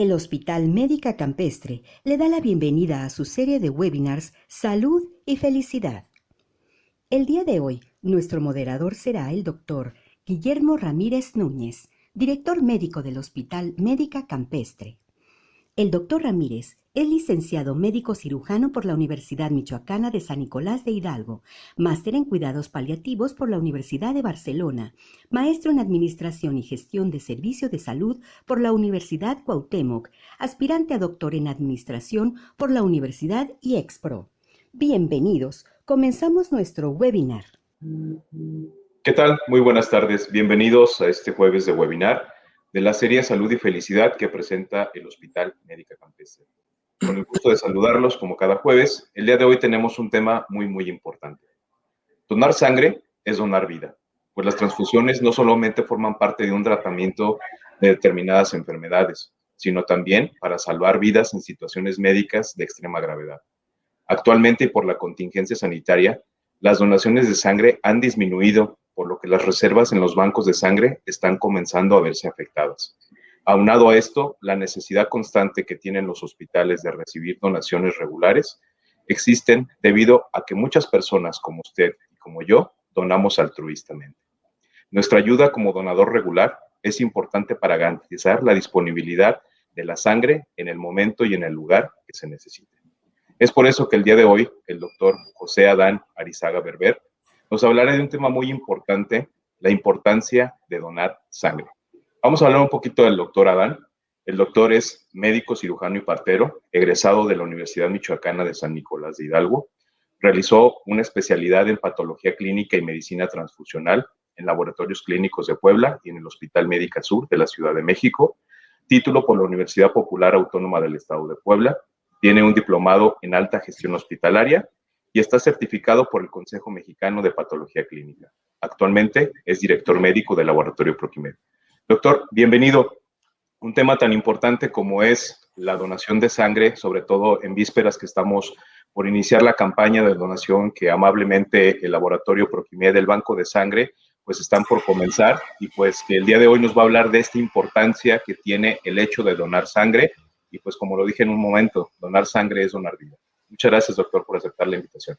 El Hospital Médica Campestre le da la bienvenida a su serie de webinars Salud y Felicidad. El día de hoy, nuestro moderador será el doctor Guillermo Ramírez Núñez, director médico del Hospital Médica Campestre. El doctor Ramírez es licenciado médico cirujano por la Universidad Michoacana de San Nicolás de Hidalgo, máster en cuidados paliativos por la Universidad de Barcelona, maestro en administración y gestión de servicio de salud por la Universidad Cuauhtémoc, aspirante a doctor en administración por la Universidad IEXPRO. Bienvenidos, comenzamos nuestro webinar. ¿Qué tal? Muy buenas tardes. Bienvenidos a este jueves de webinar de la serie Salud y Felicidad que presenta el Hospital Médica Campestre. Con el gusto de saludarlos como cada jueves, el día de hoy tenemos un tema muy importante. Donar sangre es donar vida, pues las transfusiones no solamente forman parte de un tratamiento de determinadas enfermedades, sino también para salvar vidas en situaciones médicas de extrema gravedad. Actualmente, y por la contingencia sanitaria, las donaciones de sangre han disminuido, por lo que las reservas en los bancos de sangre están comenzando a verse afectadas. Aunado a esto, la necesidad constante que tienen los hospitales de recibir donaciones regulares existen debido a que muchas personas como usted y como yo donamos altruistamente. Nuestra ayuda como donador regular es importante para garantizar la disponibilidad de la sangre en el momento y en el lugar que se necesite. Es por eso que el día de hoy el doctor José Adán Arizaga Berber nos hablará de un tema muy importante, la importancia de donar sangre. Vamos a hablar un poquito del doctor Adán. El doctor es médico cirujano y partero, egresado de la Universidad Michoacana de San Nicolás de Hidalgo. Realizó una especialidad en patología clínica y medicina transfusional en Laboratorios Clínicos de Puebla y en el Hospital Médica Sur de la Ciudad de México. Título por la Universidad Popular Autónoma del Estado de Puebla. Tiene un diplomado en alta gestión hospitalaria y está certificado por el Consejo Mexicano de Patología Clínica. Actualmente es director médico del Laboratorio Proquimed. Doctor, bienvenido. Un tema tan importante como es la donación de sangre, sobre todo en vísperas que estamos por iniciar la campaña de donación que amablemente el Laboratorio Proquimed del Banco de Sangre pues están por comenzar, y pues que el día de hoy nos va a hablar de esta importancia que tiene el hecho de donar sangre. Y pues como lo dije en un momento, donar sangre es donar vida. Muchas gracias, doctor, por aceptar la invitación.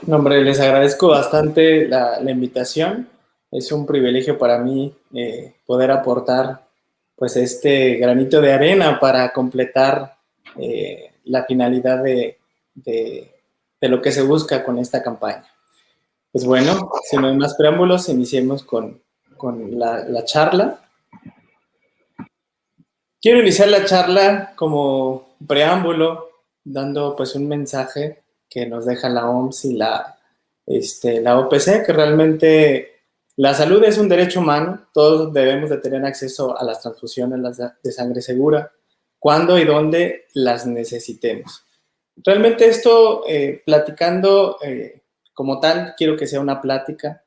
No, hombre, les agradezco bastante la invitación. Es un privilegio para mí poder aportar pues este granito de arena para completar la finalidad de lo que se busca con esta campaña. Pues bueno, sin más preámbulos, iniciemos con la charla. Quiero iniciar la charla como preámbulo, dando pues un mensaje que nos deja la OMS y la OPC, que realmente la salud es un derecho humano. Todos debemos de tener acceso a las transfusiones de sangre segura, cuando y donde las necesitemos. Realmente esto, platicando como tal, quiero que sea una plática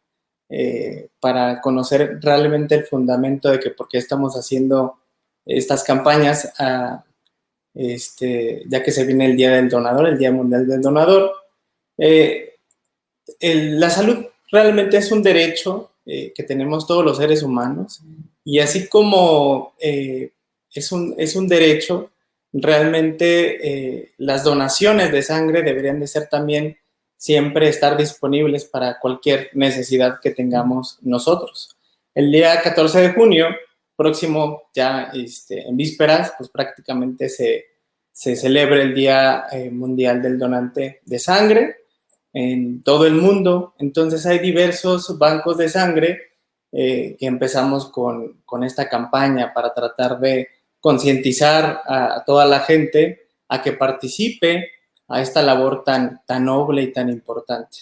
para conocer realmente el fundamento de que por qué estamos haciendo estas campañas, ya que se viene el Día del Donador, el Día Mundial del Donador. La salud realmente es un derecho que tenemos todos los seres humanos, y así como es un derecho, realmente las donaciones de sangre deberían de ser también siempre estar disponibles para cualquier necesidad que tengamos nosotros. El día 14 de junio próximo, ya en vísperas, pues prácticamente se celebra el Día Mundial del Donante de Sangre en todo el mundo. Entonces hay diversos bancos de sangre que empezamos con esta campaña para tratar de concientizar a toda la gente a que participe a esta labor tan noble y tan importante.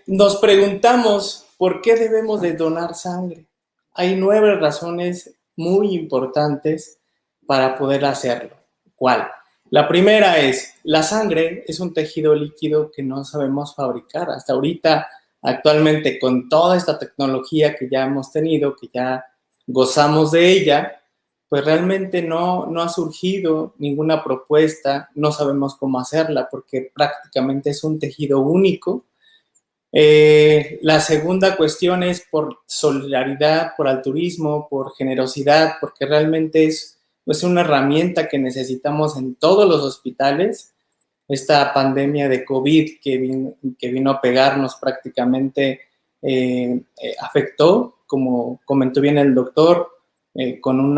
Nos preguntamos, ¿por qué debemos de donar sangre? Hay 9 razones muy importantes para poder hacerlo. ¿Cuál? La primera es, la sangre es un tejido líquido que no sabemos fabricar. Hasta ahorita, actualmente, con toda esta tecnología que ya hemos tenido, que ya gozamos de ella, pues realmente no ha surgido ninguna propuesta, no sabemos cómo hacerla, porque prácticamente es un tejido único La segunda cuestión es por solidaridad, por altruismo, por generosidad, porque realmente es una herramienta que necesitamos en todos los hospitales. Esta pandemia de COVID que vino a pegarnos prácticamente afectó, como comentó bien el doctor, con un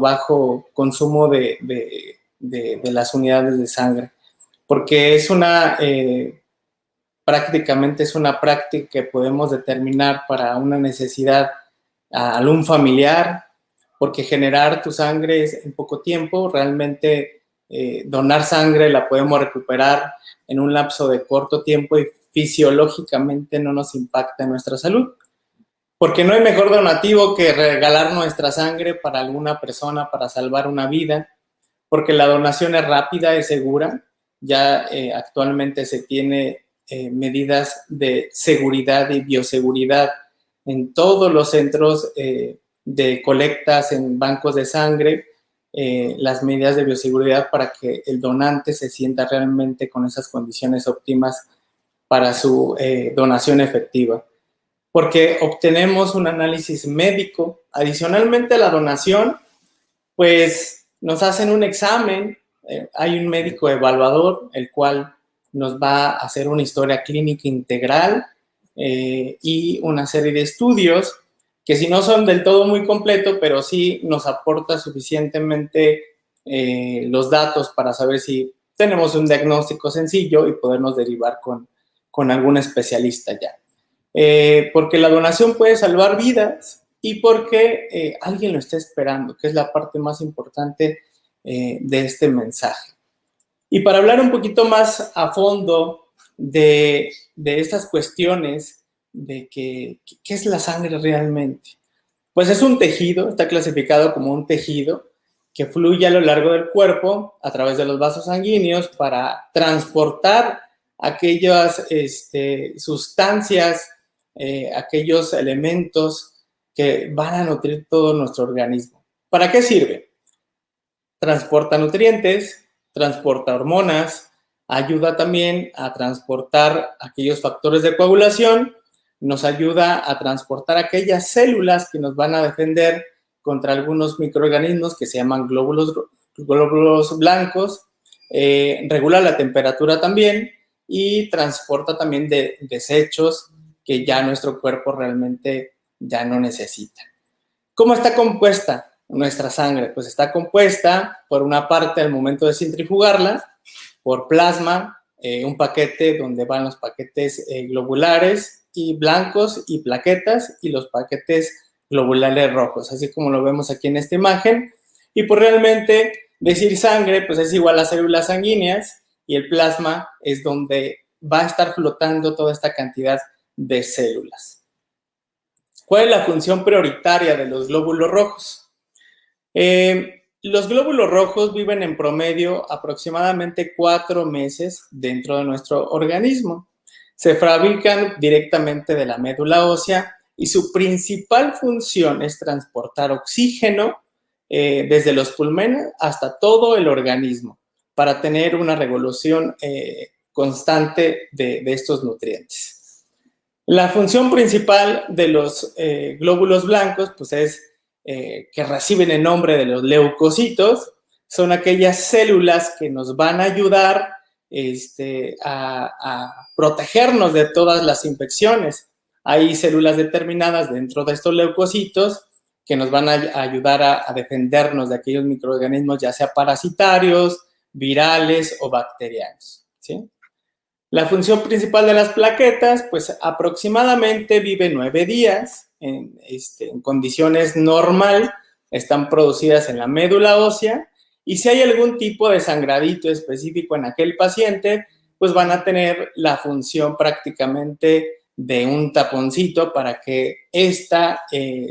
bajo consumo de las unidades de sangre, porque es prácticamente es una práctica que podemos determinar para una necesidad a algún familiar, porque generar tu sangre es en poco tiempo, realmente donar sangre la podemos recuperar en un lapso de corto tiempo y fisiológicamente no nos impacta en nuestra salud. Porque no hay mejor donativo que regalar nuestra sangre para alguna persona, para salvar una vida, porque la donación es rápida, es segura. Ya actualmente se tiene medidas de seguridad y bioseguridad en todos los centros de colectas en bancos de sangre, las medidas de bioseguridad para que el donante se sienta realmente con esas condiciones óptimas para su donación efectiva. Porque obtenemos un análisis médico. Adicionalmente a la donación, pues nos hacen un examen, hay un médico evaluador, el cual nos va a hacer una historia clínica integral y una serie de estudios que si no son del todo muy completos, pero sí nos aporta suficientemente los datos para saber si tenemos un diagnóstico sencillo y podernos derivar con algún especialista ya. Porque la donación puede salvar vidas y porque alguien lo está esperando, que es la parte más importante de este mensaje. Y para hablar un poquito más a fondo de estas cuestiones, de qué es la sangre realmente, pues es un tejido, está clasificado como un tejido que fluye a lo largo del cuerpo a través de los vasos sanguíneos para transportar aquellas sustancias, aquellos elementos que van a nutrir todo nuestro organismo. ¿Para qué sirve? Transporta nutrientes, transporta hormonas, ayuda también a transportar aquellos factores de coagulación, nos ayuda a transportar aquellas células que nos van a defender contra algunos microorganismos que se llaman glóbulos blancos, regula la temperatura también y transporta también desechos que ya nuestro cuerpo realmente ya no necesita. ¿Cómo está compuesta nuestra sangre? Pues está compuesta por una parte al momento de centrifugarla, por plasma, un paquete donde van los paquetes globulares y blancos y plaquetas y los paquetes globulares rojos, así como lo vemos aquí en esta imagen. Y por realmente decir sangre, pues es igual a células sanguíneas y el plasma es donde va a estar flotando toda esta cantidad de células. ¿Cuál es la función prioritaria de los glóbulos rojos? Los glóbulos rojos viven en promedio aproximadamente 4 meses dentro de nuestro organismo. Se fabrican directamente de la médula ósea y su principal función es transportar oxígeno desde los pulmones hasta todo el organismo para tener una revolución constante de estos nutrientes. La función principal de los glóbulos blancos pues es que reciben el nombre de los leucocitos, son aquellas células que nos van a ayudar a protegernos de todas las infecciones. Hay células determinadas dentro de estos leucocitos que nos van a ayudar a defendernos de aquellos microorganismos, ya sea parasitarios, virales o bacterianos, ¿sí? La función principal de las plaquetas, pues aproximadamente vive 9 días en condiciones normal, están producidas en la médula ósea y si hay algún tipo de sangradito específico en aquel paciente, pues van a tener la función prácticamente de un taponcito para que esta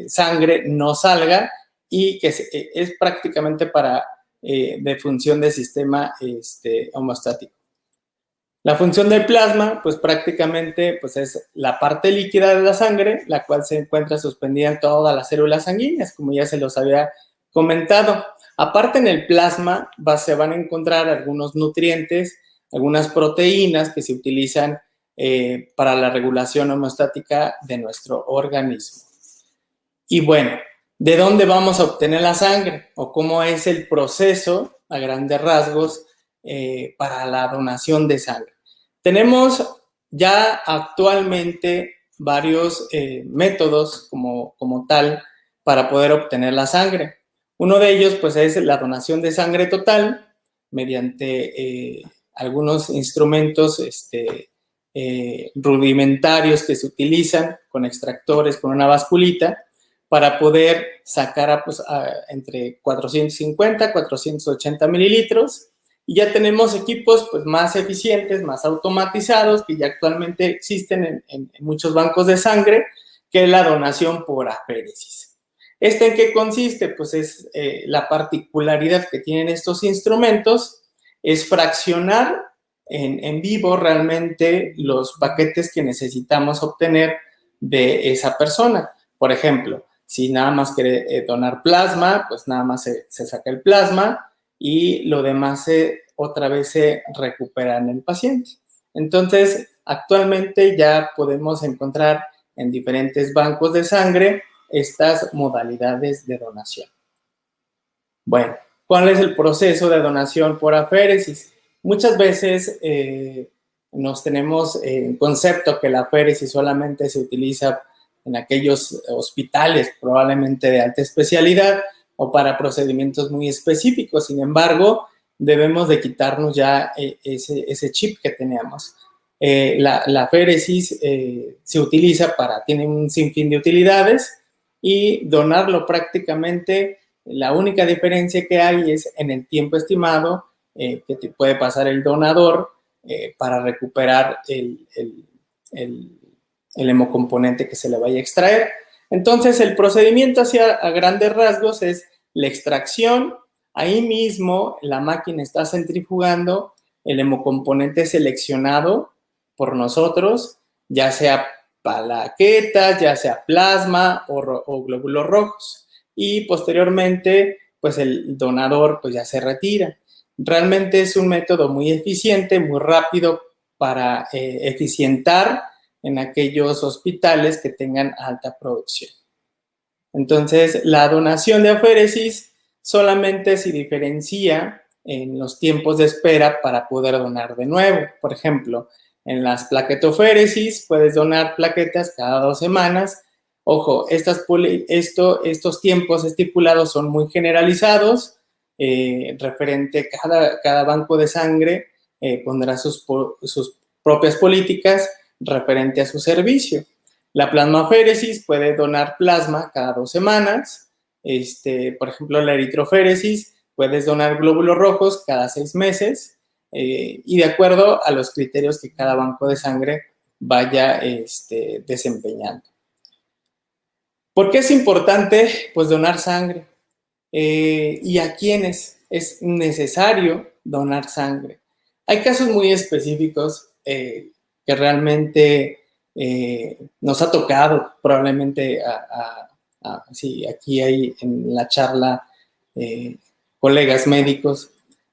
sangre no salga y que es prácticamente para de función del sistema homostático. La función del plasma, pues prácticamente pues es la parte líquida de la sangre, la cual se encuentra suspendida en todas las células sanguíneas, como ya se los había comentado. Aparte en el plasma se van a encontrar algunos nutrientes, algunas proteínas que se utilizan para la regulación homeostática de nuestro organismo. Y bueno, ¿de dónde vamos a obtener la sangre? ¿O cómo es el proceso, a grandes rasgos, para la donación de sangre? Tenemos ya actualmente varios métodos como tal para poder obtener la sangre. Uno de ellos, pues, es la donación de sangre total mediante algunos instrumentos rudimentarios que se utilizan con extractores, con una basculita, para poder sacar entre 450 a 480 mililitros. Y ya tenemos equipos pues, más eficientes, más automatizados, que ya actualmente existen en muchos bancos de sangre, que es la donación por aféresis. ¿En qué consiste? Pues es la particularidad que tienen estos instrumentos, es fraccionar en vivo realmente los paquetes que necesitamos obtener de esa persona. Por ejemplo, si nada más quiere donar plasma, pues nada más se saca el plasma y lo demás otra vez se recupera en el paciente. Entonces, actualmente ya podemos encontrar en diferentes bancos de sangre estas modalidades de donación. Bueno, ¿cuál es el proceso de donación por aféresis? Muchas veces nos tenemos en concepto que la aféresis solamente se utiliza en aquellos hospitales probablemente de alta especialidad o para procedimientos muy específicos. Sin embargo, debemos de quitarnos ya ese chip que teníamos. La aféresis se utiliza tiene un sinfín de utilidades y donarlo prácticamente, la única diferencia que hay es en el tiempo estimado que te puede pasar el donador para recuperar el hemocomponente que se le vaya a extraer. Entonces, el procedimiento a grandes rasgos es la extracción. Ahí mismo la máquina está centrifugando el hemocomponente seleccionado por nosotros, ya sea plaquetas, ya sea plasma o glóbulos rojos. Y posteriormente, pues el donador pues ya se retira. Realmente es un método muy eficiente, muy rápido para eficientar en aquellos hospitales que tengan alta producción. Entonces, la donación de aféresis solamente se diferencia en los tiempos de espera para poder donar de nuevo. Por ejemplo, en las plaquetoféresis puedes donar plaquetas cada 2 semanas. Ojo, estos tiempos estipulados son muy generalizados. Referente cada banco de sangre pondrá sus propias políticas referente a su servicio. La plasmaféresis puede donar plasma cada 2 semanas. Por ejemplo, la eritroféresis puedes donar glóbulos rojos cada 6 meses y de acuerdo a los criterios que cada banco de sangre vaya desempeñando. ¿Por qué es importante pues, donar sangre? ¿Y a quiénes es necesario donar sangre? Hay casos muy específicos que realmente nos ha tocado probablemente sí, aquí hay en la charla colegas médicos.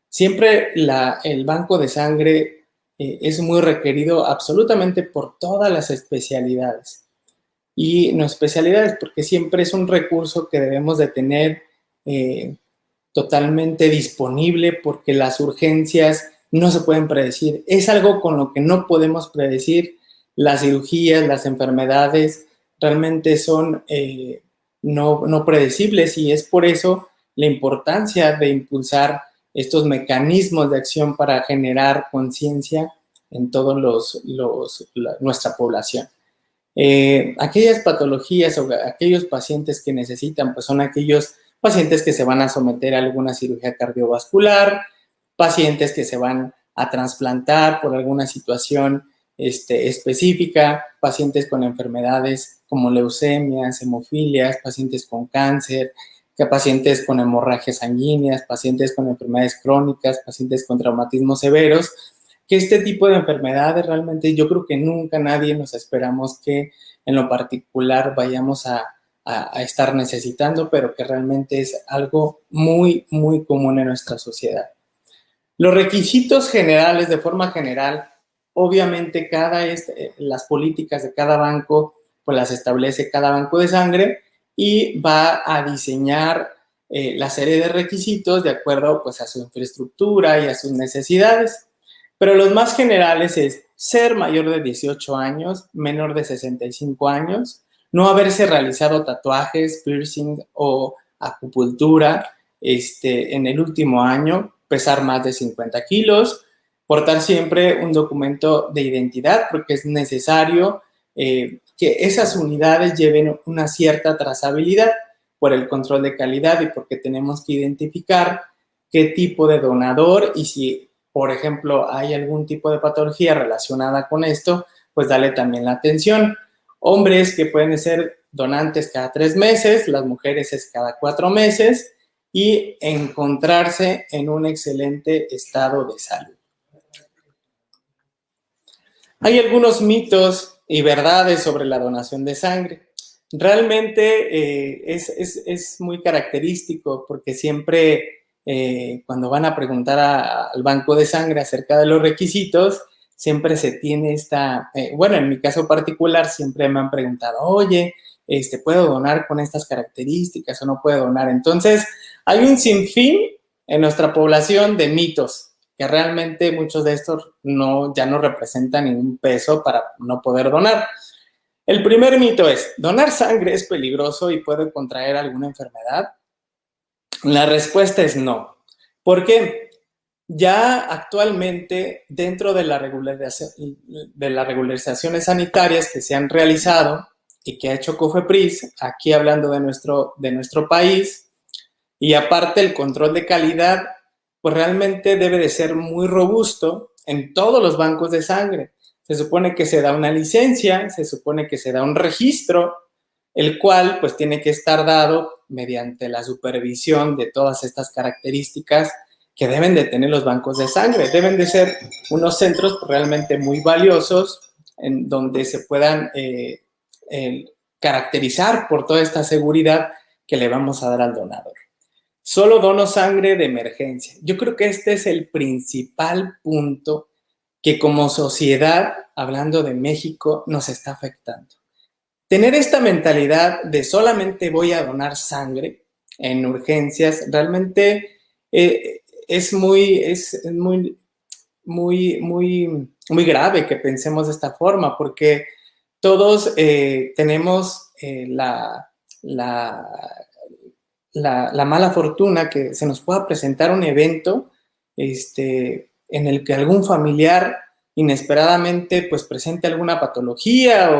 Siempre el banco de sangre es muy requerido absolutamente por todas las especialidades. Y no especialidades, porque siempre es un recurso que debemos de tener totalmente disponible, porque las urgencias no se pueden predecir. Es algo con lo que no podemos predecir. Las cirugías, las enfermedades realmente son no predecibles y es por eso la importancia de impulsar estos mecanismos de acción para generar conciencia en todos nuestra población. Aquellas patologías o aquellos pacientes que necesitan, pues son aquellos pacientes que se van a someter a alguna cirugía cardiovascular, pacientes que se van a trasplantar por alguna situación específica, pacientes con enfermedades como leucemias, hemofilias, pacientes con cáncer, pacientes con hemorragias sanguíneas, pacientes con enfermedades crónicas, pacientes con traumatismos severos, que este tipo de enfermedades realmente yo creo que nunca nadie nos esperamos que en lo particular vayamos a estar necesitando, pero que realmente es algo muy, muy común en nuestra sociedad. Los requisitos generales, de forma general, obviamente las políticas de cada banco, pues las establece cada banco de sangre y va a diseñar la serie de requisitos de acuerdo pues a su infraestructura y a sus necesidades. Pero los más generales es ser mayor de 18 años, menor de 65 años, no haberse realizado tatuajes, piercing o acupuntura en el último año, pesar más de 50 kilos, portar siempre un documento de identidad porque es necesario que esas unidades lleven una cierta trazabilidad por el control de calidad y porque tenemos que identificar qué tipo de donador y si, por ejemplo, hay algún tipo de patología relacionada con esto, pues dale también la atención. Hombres que pueden ser donantes cada 3 meses, las mujeres es cada 4 meses y encontrarse en un excelente estado de salud. Hay algunos mitos y verdades sobre la donación de sangre. Realmente es muy característico porque siempre cuando van a preguntar al banco de sangre acerca de los requisitos, siempre se tiene bueno, en mi caso particular siempre me han preguntado, oye, ¿puedo donar con estas características o no puedo donar? Entonces, hay un sinfín en nuestra población de mitos que realmente muchos de estos ya no representan ningún peso para no poder donar. El primer mito es, ¿donar sangre es peligroso y puede contraer alguna enfermedad? La respuesta es no. ¿Por qué? Ya actualmente, dentro de las regularizaciones sanitarias que se han realizado y que ha hecho COFEPRIS, aquí hablando de nuestro país, y aparte el control de calidad, pues realmente debe de ser muy robusto en todos los bancos de sangre. Se supone que se da una licencia, se supone que se da un registro, el cual pues tiene que estar dado mediante la supervisión de todas estas características que deben de tener los bancos de sangre. Deben de ser unos centros realmente muy valiosos en donde se puedan caracterizar por toda esta seguridad que le vamos a dar al donador. Solo dono sangre de emergencia. Yo creo que este es el principal punto que como sociedad, hablando de México, nos está afectando. Tener esta mentalidad de solamente voy a donar sangre en urgencias, realmente es muy grave que pensemos de esta forma, porque todos tenemos la mala fortuna que se nos pueda presentar un evento en el que algún familiar inesperadamente pues presente alguna patología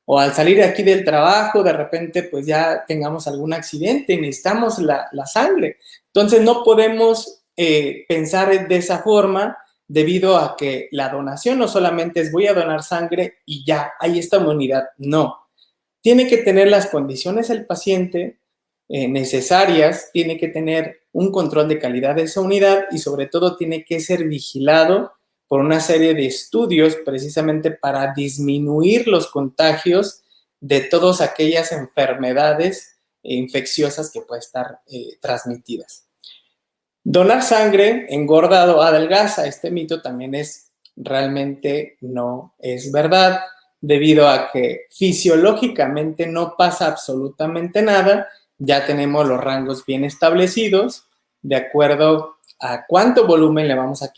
o al salir de aquí del trabajo de repente pues ya tengamos algún accidente y necesitamos la sangre. Entonces no podemos pensar de esa forma debido a que la donación no solamente es voy a donar sangre y ya, ahí está mi unidad. No, tiene que tener las condiciones el paciente necesarias, tiene que tener un control de calidad de esa unidad y sobre todo tiene que ser vigilado por una serie de estudios precisamente para disminuir los contagios de todas aquellas enfermedades infecciosas que pueden estar transmitidas. Donar sangre engorda o adelgaza. Este mito también realmente no es verdad, debido a que fisiológicamente no pasa absolutamente nada. Ya tenemos los rangos bien establecidos de acuerdo a cuánto volumen le vamos a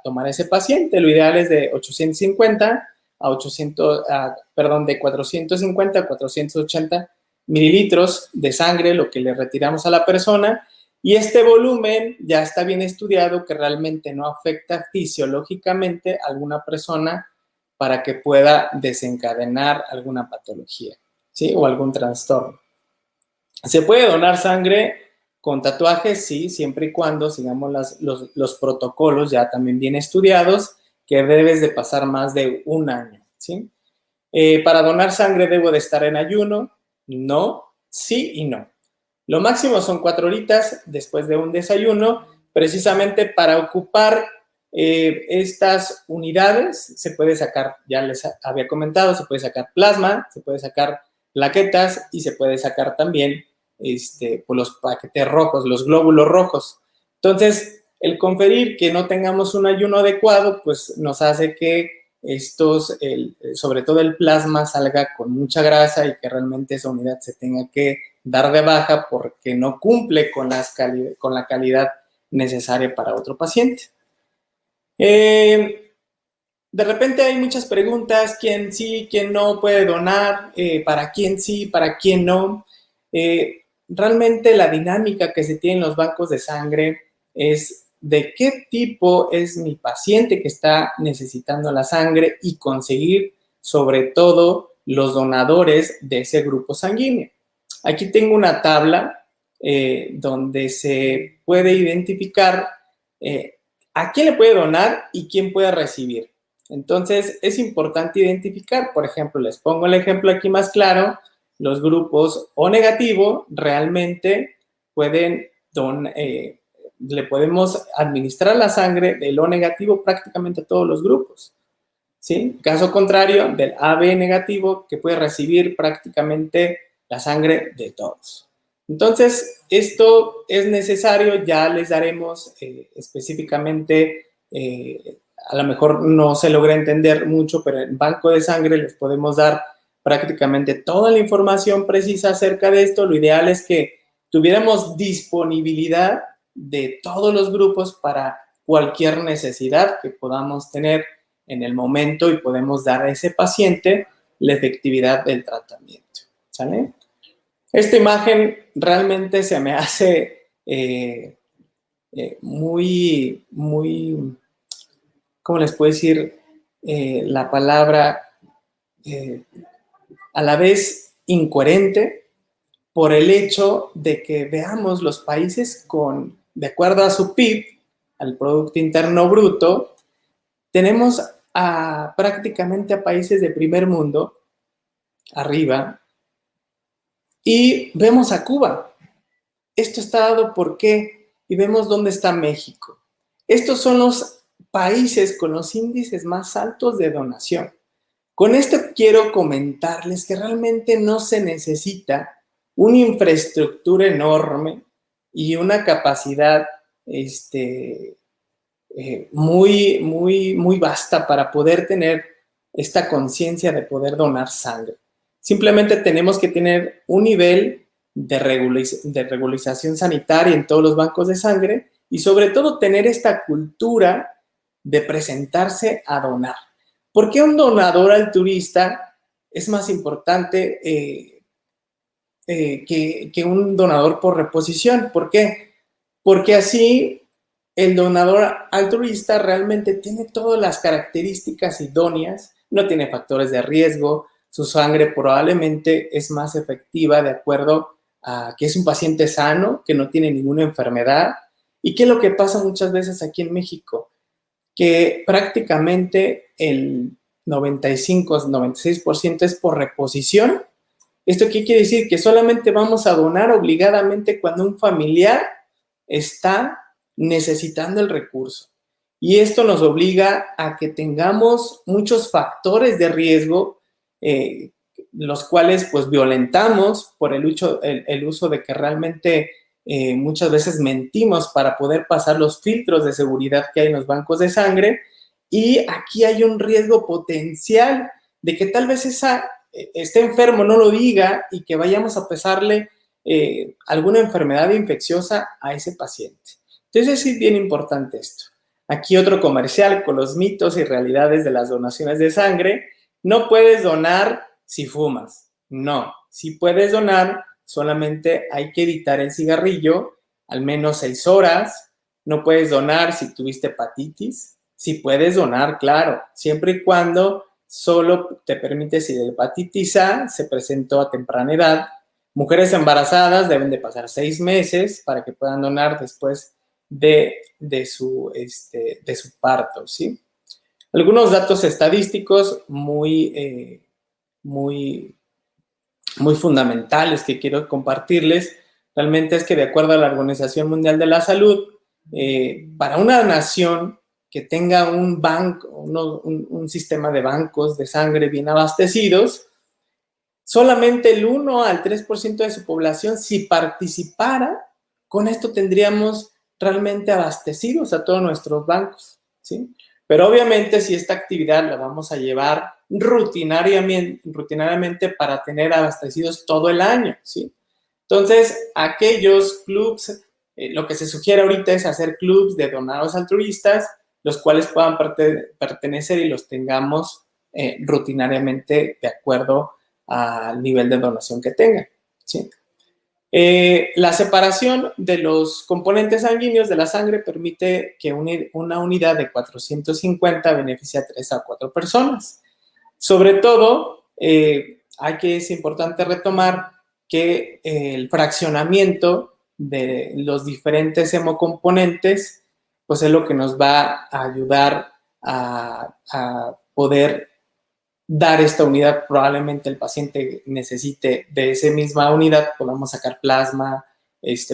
tomar a ese paciente. Lo ideal es de 450 a 480 mililitros de sangre, lo que le retiramos a la persona. Y este volumen ya está bien estudiado que realmente no afecta fisiológicamente a alguna persona para que pueda desencadenar alguna patología, ¿sí? O algún trastorno. ¿Se puede donar sangre con tatuajes? Sí, siempre y cuando sigamos los protocolos ya también bien estudiados, que debes de pasar más de un año, ¿sí? ¿Para donar sangre debo de estar en ayuno? No, sí y no. Lo máximo son 4 horitas después de un desayuno, precisamente para ocupar estas unidades. Se puede sacar, ya les había comentado, se puede sacar plasma, se puede sacar plaquetas y se puede sacar también pues los paquetes rojos, los glóbulos rojos. Entonces, el conferir que no tengamos un ayuno adecuado, pues nos hace que sobre todo el plasma, salga con mucha grasa y que realmente esa unidad se tenga que dar de baja porque no cumple con la calidad necesaria para otro paciente. De repente hay muchas preguntas, quién sí, quién no puede donar, para quién sí, para quién no. Realmente la dinámica que se tiene en los bancos de sangre es de qué tipo es mi paciente que está necesitando la sangre y conseguir sobre todo los donadores de ese grupo sanguíneo. Aquí tengo una tabla donde se puede identificar a quién le puede donar y quién puede recibir. Entonces, es importante identificar, por ejemplo, les pongo el ejemplo aquí más claro, los grupos O negativo realmente pueden le podemos administrar la sangre del O negativo prácticamente a todos los grupos, ¿sí? Caso contrario, del AB negativo, que puede recibir prácticamente la sangre de todos. Entonces, esto es necesario, ya les daremos específicamente, a lo mejor no se logra entender mucho, pero en banco de sangre les podemos dar prácticamente toda la información precisa acerca de esto. Lo ideal es que tuviéramos disponibilidad de todos los grupos para cualquier necesidad que podamos tener en el momento y podemos dar a ese paciente la efectividad del tratamiento, ¿sale? Esta imagen realmente se me hace muy, ¿cómo les puedo decir la palabra? A la vez incoherente por el hecho de que veamos los países de acuerdo a su PIB, al Producto Interno Bruto, tenemos prácticamente a países de primer mundo, arriba, y vemos a Cuba. Esto está dado por qué, y vemos dónde está México. Estos son los países con los índices más altos de donación. Con esto quiero comentarles que realmente no se necesita una infraestructura enorme y una capacidad muy vasta para poder tener esta conciencia de poder donar sangre. Simplemente tenemos que tener un nivel de regularización sanitaria en todos los bancos de sangre y sobre todo tener esta cultura de presentarse a donar. ¿Por qué un donador altruista es más importante que un donador por reposición? ¿Por qué? Porque así el donador altruista realmente tiene todas las características idóneas, no tiene factores de riesgo, su sangre probablemente es más efectiva de acuerdo a que es un paciente sano, que no tiene ninguna enfermedad. ¿Y qué es lo que pasa muchas veces aquí en México? Que prácticamente el 95-96% es por reposición. ¿Esto qué quiere decir? Que solamente vamos a donar obligadamente cuando un familiar está necesitando el recurso. Y esto nos obliga a que tengamos muchos factores de riesgo, los cuales pues violentamos por el uso de que realmente muchas veces mentimos para poder pasar los filtros de seguridad que hay en los bancos de sangre. Y aquí hay un riesgo potencial de que tal vez esté enfermo, no lo diga y que vayamos a pesarle alguna enfermedad infecciosa a ese paciente. Entonces es bien importante esto. Aquí otro comercial con los mitos y realidades de las donaciones de sangre. No puedes donar si fumas. No, si puedes donar, solamente hay que evitar el cigarrillo al menos 6 horas. No puedes donar si tuviste hepatitis. Si puedes donar, claro, siempre y cuando solo te permite si la hepatitis A se presentó a temprana edad. Mujeres embarazadas deben de pasar 6 meses para que puedan donar después de su parto, ¿sí? Algunos datos estadísticos muy fundamentales que quiero compartirles, realmente es que de acuerdo a la Organización Mundial de la Salud, para una nación que tenga un sistema de bancos de sangre bien abastecidos, solamente el 1 al 3% de su población, si participara, con esto tendríamos realmente abastecidos a todos nuestros bancos, ¿sí? Pero obviamente si esta actividad la vamos a llevar rutinariamente para tener abastecidos todo el año, ¿sí? Entonces, aquellos clubs, lo que se sugiere ahorita es hacer clubs de donados altruistas, los cuales puedan pertenecer y los tengamos rutinariamente de acuerdo al nivel de donación que tengan, ¿sí? La separación de los componentes sanguíneos de la sangre permite que una unidad de 450 beneficie a 3 a 4 personas. Sobre todo, es importante retomar que el fraccionamiento de los diferentes hemocomponentes, pues es lo que nos va a ayudar a poder dar esta unidad. Probablemente el paciente necesite de esa misma unidad, podamos sacar plasma,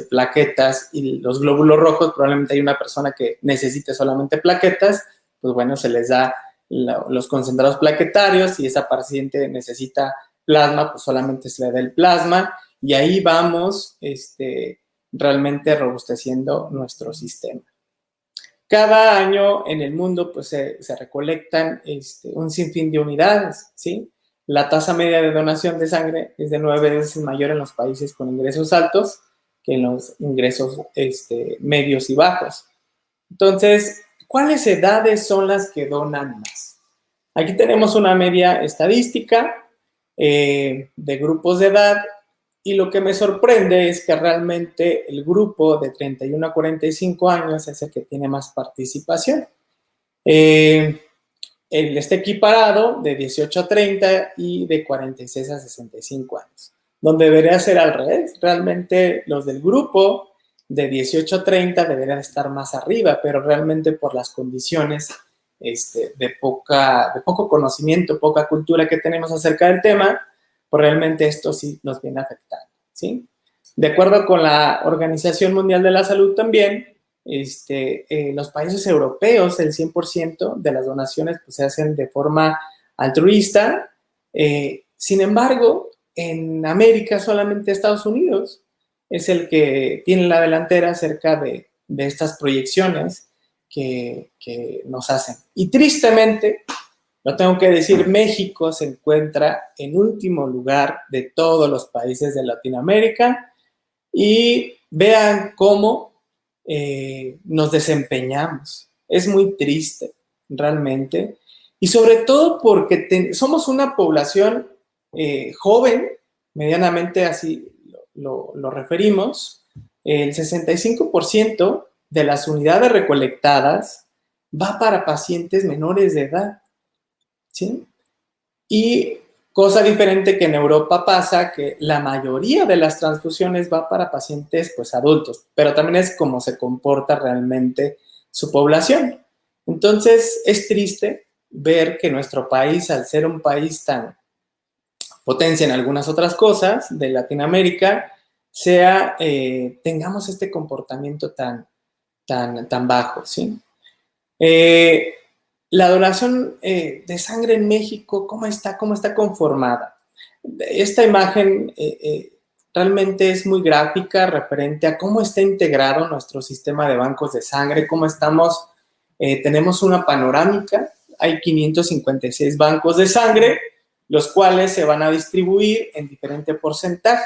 plaquetas y los glóbulos rojos. Probablemente hay una persona que necesite solamente plaquetas, pues bueno, se les da los concentrados plaquetarios. Si esa paciente necesita plasma, pues solamente se le da el plasma y ahí vamos realmente robusteciendo nuestro sistema. Cada año en el mundo pues, se recolectan un sinfín de unidades, ¿sí? La tasa media de donación de sangre es de 9 veces mayor en los países con ingresos altos que en los ingresos medios y bajos. Entonces, ¿cuáles edades son las que donan más? Aquí tenemos una media estadística de grupos de edad. Y lo que me sorprende es que realmente el grupo de 31 a 45 años es el que tiene más participación. Está equiparado de 18 a 30 y de 46 a 65 años, donde debería ser al revés. Realmente los del grupo de 18 a 30 deberían estar más arriba, pero realmente por las condiciones de poco conocimiento, poca cultura que tenemos acerca del tema, pues realmente esto sí nos viene afectando, ¿sí? De acuerdo con la Organización Mundial de la Salud también, los países europeos, el 100% de las donaciones pues, se hacen de forma altruista. Sin embargo, en América solamente Estados Unidos es el que tiene la delantera acerca de estas proyecciones que nos hacen. Y tristemente, lo tengo que decir, México se encuentra en último lugar de todos los países de Latinoamérica y vean cómo nos desempeñamos. Es muy triste, realmente. Y sobre todo porque somos una población joven, medianamente así lo referimos. El 65% de las unidades recolectadas va para pacientes menores de edad, ¿sí? Y cosa diferente que en Europa pasa, que la mayoría de las transfusiones va para pacientes pues adultos, pero también es como se comporta realmente su población. Entonces es triste ver que nuestro país, al ser un país tan potencia en algunas otras cosas de Latinoamérica, tengamos este comportamiento tan bajo, ¿sí? La donación de sangre en México, ¿cómo está conformada? Esta imagen realmente es muy gráfica referente a cómo está integrado nuestro sistema de bancos de sangre, cómo estamos. Tenemos una panorámica, hay 556 bancos de sangre, los cuales se van a distribuir en diferente porcentaje.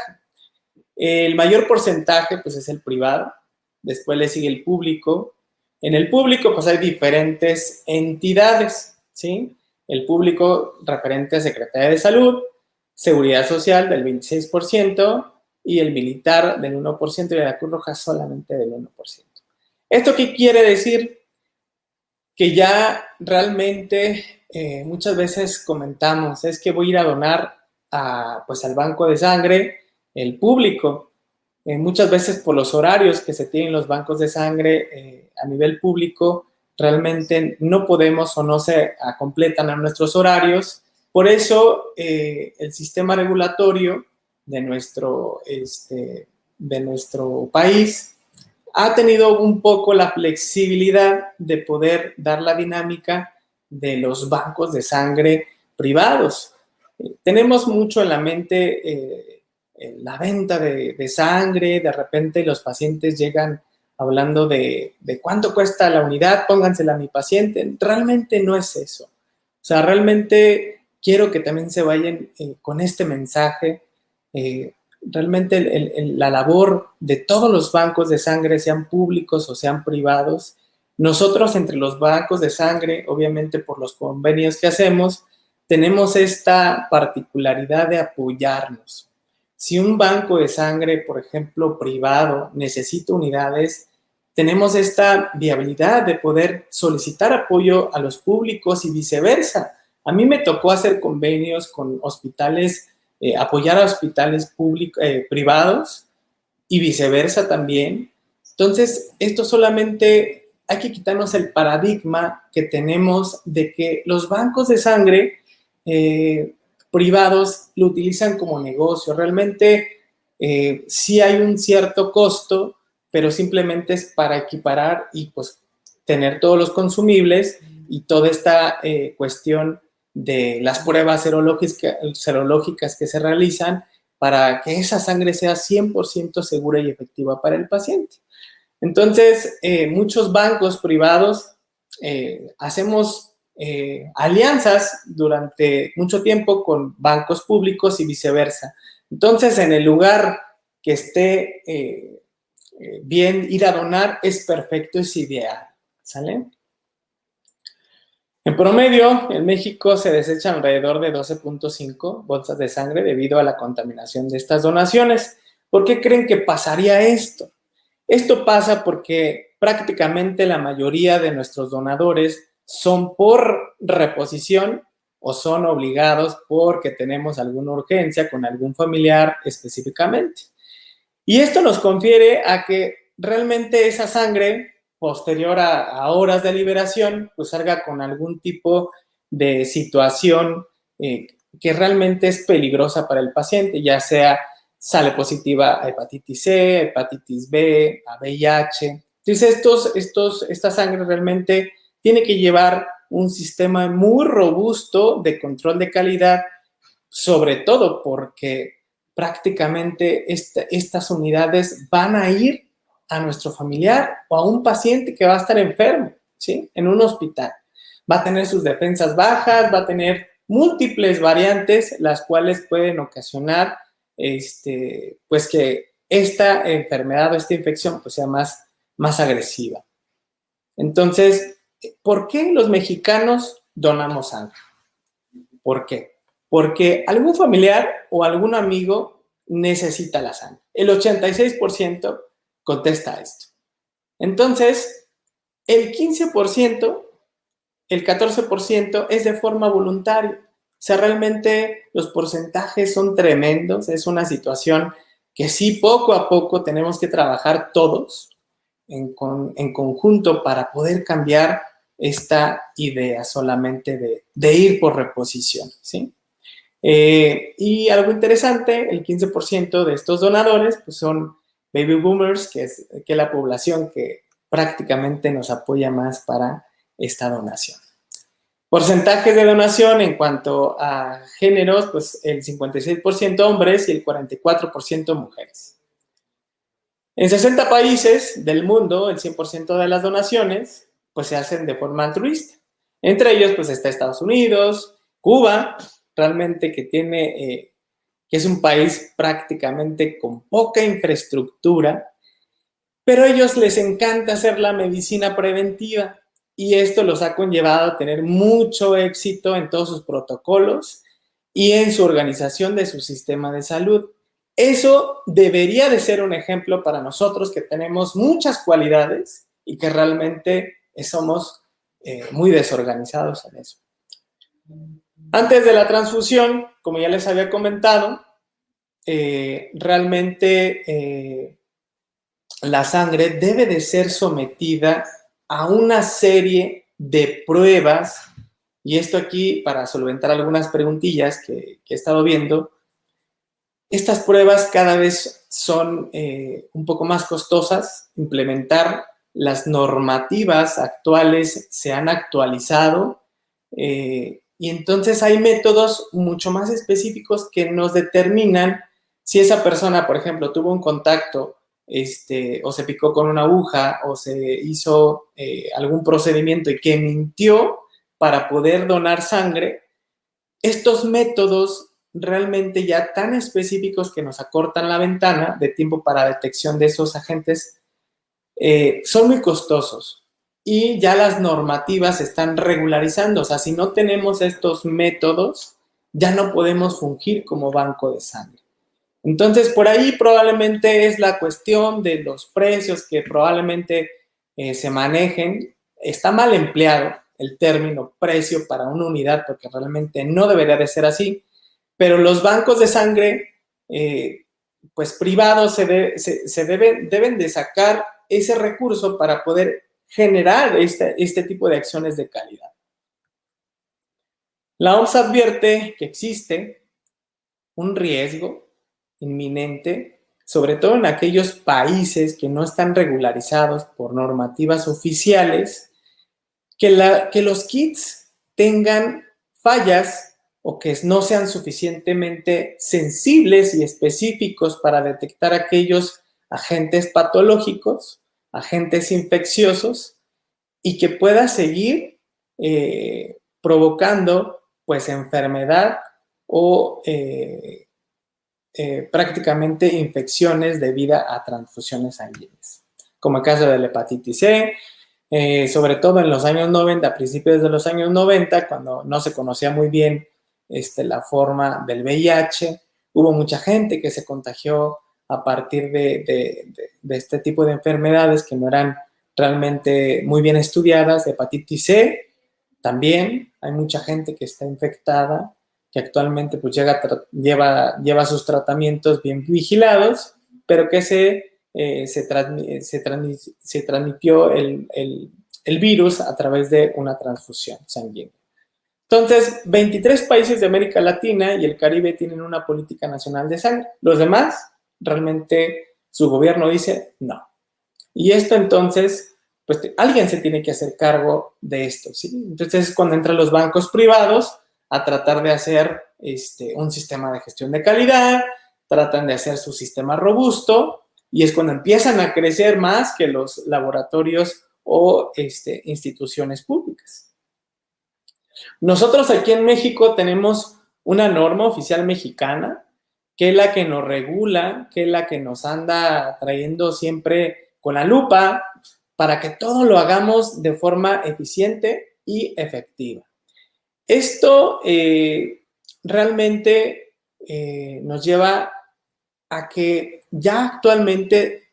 El mayor porcentaje pues, es el privado, después le sigue el público. En el público, pues hay diferentes entidades, ¿sí? El público referente a Secretaría de Salud, Seguridad Social del 26% y el militar del 1% y la Cruz Roja solamente del 1%. ¿Esto qué quiere decir? Que ya realmente muchas veces comentamos, es que voy a ir a donar al banco de sangre, el público. Muchas veces por los horarios que se tienen los bancos de sangre a nivel público, realmente no podemos o no se completan a nuestros horarios. Por eso el sistema regulatorio de nuestro país ha tenido un poco la flexibilidad de poder dar la dinámica de los bancos de sangre privados. Tenemos mucho en la mente la venta de sangre, de repente los pacientes llegan hablando de cuánto cuesta la unidad, póngansela a mi paciente. Realmente no es eso. O sea, realmente quiero que también se vayan con este mensaje. Realmente la labor de todos los bancos de sangre, sean públicos o sean privados, nosotros entre los bancos de sangre, obviamente por los convenios que hacemos, tenemos esta particularidad de apoyarnos. Si un banco de sangre, por ejemplo, privado, necesita unidades, tenemos esta viabilidad de poder solicitar apoyo a los públicos y viceversa. A mí me tocó hacer convenios con hospitales, apoyar a hospitales privados y viceversa también. Entonces, esto solamente hay que quitarnos el paradigma que tenemos de que los bancos de sangre privados lo utilizan como negocio. Realmente sí hay un cierto costo, pero simplemente es para equiparar y pues tener todos los consumibles y toda esta cuestión de las pruebas serológicas que se realizan para que esa sangre sea 100% segura y efectiva para el paciente. Entonces, muchos bancos privados hacemos alianzas durante mucho tiempo con bancos públicos y viceversa. Entonces, en el lugar que esté bien ir a donar, es perfecto, es ideal, ¿sale? En promedio, en México se desechan alrededor de 12.5 bolsas de sangre debido a la contaminación de estas donaciones. ¿Por qué creen que pasaría esto? Esto pasa porque prácticamente la mayoría de nuestros donadores son por reposición o son obligados porque tenemos alguna urgencia con algún familiar específicamente. Y esto nos confiere a que realmente esa sangre, posterior a horas de liberación, pues salga con algún tipo de situación que realmente es peligrosa para el paciente, ya sea sale positiva a hepatitis C, hepatitis B, a VIH. Entonces, esta sangre realmente tiene que llevar un sistema muy robusto de control de calidad, sobre todo porque prácticamente estas unidades van a ir a nuestro familiar o a un paciente que va a estar enfermo, ¿sí? En un hospital. Va a tener sus defensas bajas, va a tener múltiples variantes, las cuales pueden ocasionar pues que esta enfermedad o esta infección pues sea más agresiva. Entonces, ¿por qué los mexicanos donamos sangre? ¿Por qué? Porque algún familiar o algún amigo necesita la sangre. El 86% contesta esto. Entonces, el 15%, el 14% es de forma voluntaria. O sea, realmente los porcentajes son tremendos. Es una situación que sí, poco a poco tenemos que trabajar todos en conjunto para poder cambiar esta idea solamente de ir por reposición, ¿sí? Y algo interesante, el 15% de estos donadores pues son baby boomers, que es la población que prácticamente nos apoya más para esta donación. Porcentajes de donación en cuanto a géneros, pues el 56% hombres y el 44% mujeres. En 60 países del mundo, el 100% de las donaciones pues se hacen de forma altruista. Entre ellos pues está Estados Unidos, Cuba, realmente que es un país prácticamente con poca infraestructura, pero a ellos les encanta hacer la medicina preventiva y esto los ha conllevado a tener mucho éxito en todos sus protocolos y en su organización de su sistema de salud. Eso debería de ser un ejemplo para nosotros que tenemos muchas cualidades y que realmente somos muy desorganizados en eso. Antes de la transfusión, como ya les había comentado, realmente la sangre debe de ser sometida a una serie de pruebas, y esto aquí para solventar algunas preguntillas que he estado viendo. Estas pruebas cada vez son un poco más costosas. Implementar las normativas actuales se han actualizado y entonces hay métodos mucho más específicos que nos determinan si esa persona, por ejemplo, tuvo un contacto o se picó con una aguja, o se hizo algún procedimiento y que mintió para poder donar sangre, estos métodos realmente ya tan específicos que nos acortan la ventana de tiempo para detección de esos agentes son muy costosos y ya las normativas se están regularizando. O sea, si no tenemos estos métodos, ya no podemos fungir como banco de sangre. Entonces, por ahí probablemente es la cuestión de los precios que probablemente se manejen. Está mal empleado el término precio para una unidad porque realmente no debería de ser así, pero los bancos de sangre, pues privados, deben de sacar ese recurso para poder generar este tipo de acciones de calidad. La OMS advierte que existe un riesgo inminente, sobre todo en aquellos países que no están regularizados por normativas oficiales, que los kits tengan fallas o que no sean suficientemente sensibles y específicos para detectar aquellos agentes patológicos, agentes infecciosos, y que pueda seguir provocando pues enfermedad o prácticamente infecciones debido a transfusiones sanguíneas, como el caso de la hepatitis C, sobre todo en los años 90, a principios de los años 90, cuando no se conocía muy bien la forma del VIH, hubo mucha gente que se contagió a partir de este tipo de enfermedades que no eran realmente muy bien estudiadas. Hepatitis C también, hay mucha gente que está infectada, que actualmente pues lleva sus tratamientos bien vigilados, pero que se transmitió el virus a través de una transfusión sanguínea. Entonces, 23 países de América Latina y el Caribe tienen una política nacional de sangre. Los demás, realmente, su gobierno dice no. Y esto entonces, pues alguien se tiene que hacer cargo de esto, ¿sí? Entonces es cuando entran los bancos privados a tratar de hacer un sistema de gestión de calidad, tratan de hacer su sistema robusto, y es cuando empiezan a crecer más que los laboratorios o instituciones públicas. Nosotros aquí en México tenemos una norma oficial mexicana que es la que nos regula, que es la que nos anda trayendo siempre con la lupa para que todo lo hagamos de forma eficiente y efectiva. Esto realmente nos lleva a que ya actualmente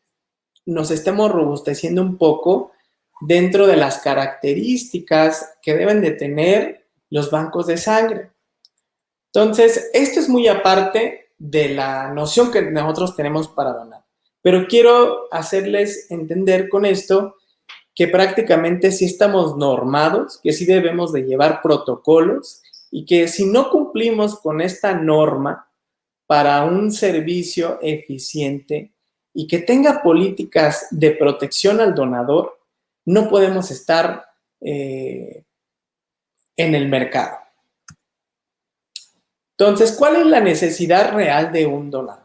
nos estemos robusteciendo un poco dentro de las características que deben de tener los bancos de sangre. Entonces, esto es muy aparte de la noción que nosotros tenemos para donar. Pero quiero hacerles entender con esto que prácticamente sí estamos normados, que sí debemos de llevar protocolos y que si no cumplimos con esta norma para un servicio eficiente y que tenga políticas de protección al donador, no podemos estar en el mercado. Entonces, ¿cuál es la necesidad real de un donador?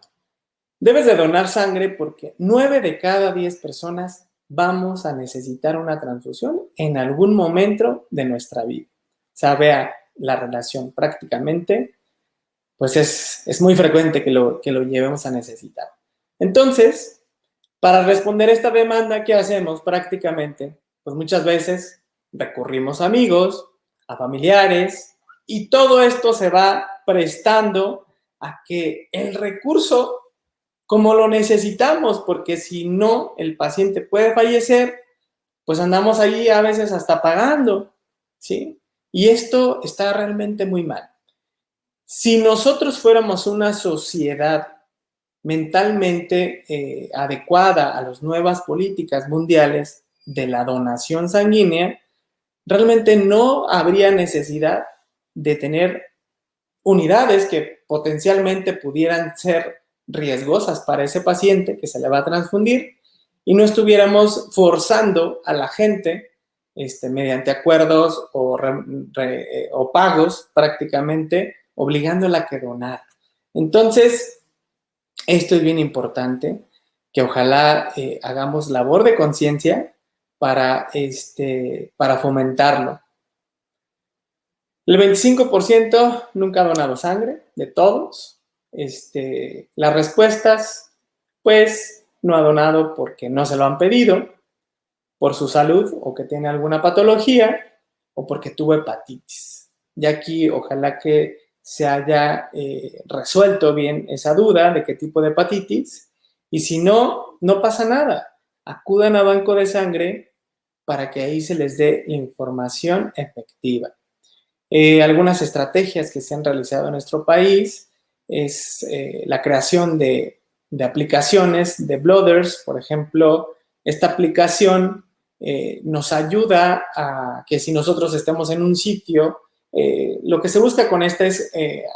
Debes de donar sangre porque 9 de cada 10 personas vamos a necesitar una transfusión en algún momento de nuestra vida. O sea, vea la relación prácticamente, pues es muy frecuente que lo llevemos a necesitar. Entonces, para responder esta demanda, ¿qué hacemos prácticamente? Pues muchas veces recurrimos a amigos, a familiares, y todo esto se va prestando a que el recurso, como lo necesitamos, porque si no, el paciente puede fallecer, pues andamos ahí a veces hasta pagando, ¿sí? Y esto está realmente muy mal. Si nosotros fuéramos una sociedad mentalmente adecuada a las nuevas políticas mundiales de la donación sanguínea, realmente no habría necesidad de tener unidades que potencialmente pudieran ser riesgosas para ese paciente que se le va a transfundir y no estuviéramos forzando a la gente mediante acuerdos o pagos prácticamente obligándola a que donara. Entonces, esto es bien importante. que ojalá hagamos labor de conciencia para fomentarlo. El 25% nunca ha donado sangre, de todos. Las respuestas, pues, no ha donado porque no se lo han pedido, por su salud o que tiene alguna patología o porque tuvo hepatitis. Y aquí ojalá que se haya resuelto bien esa duda de qué tipo de hepatitis, y si no, no pasa nada. Acudan a banco de sangre para que ahí se les dé información efectiva. Algunas estrategias que se han realizado en nuestro país es la creación de aplicaciones de Blooders. Por ejemplo, esta aplicación nos ayuda a que si nosotros estemos en un sitio, lo que se busca con esta es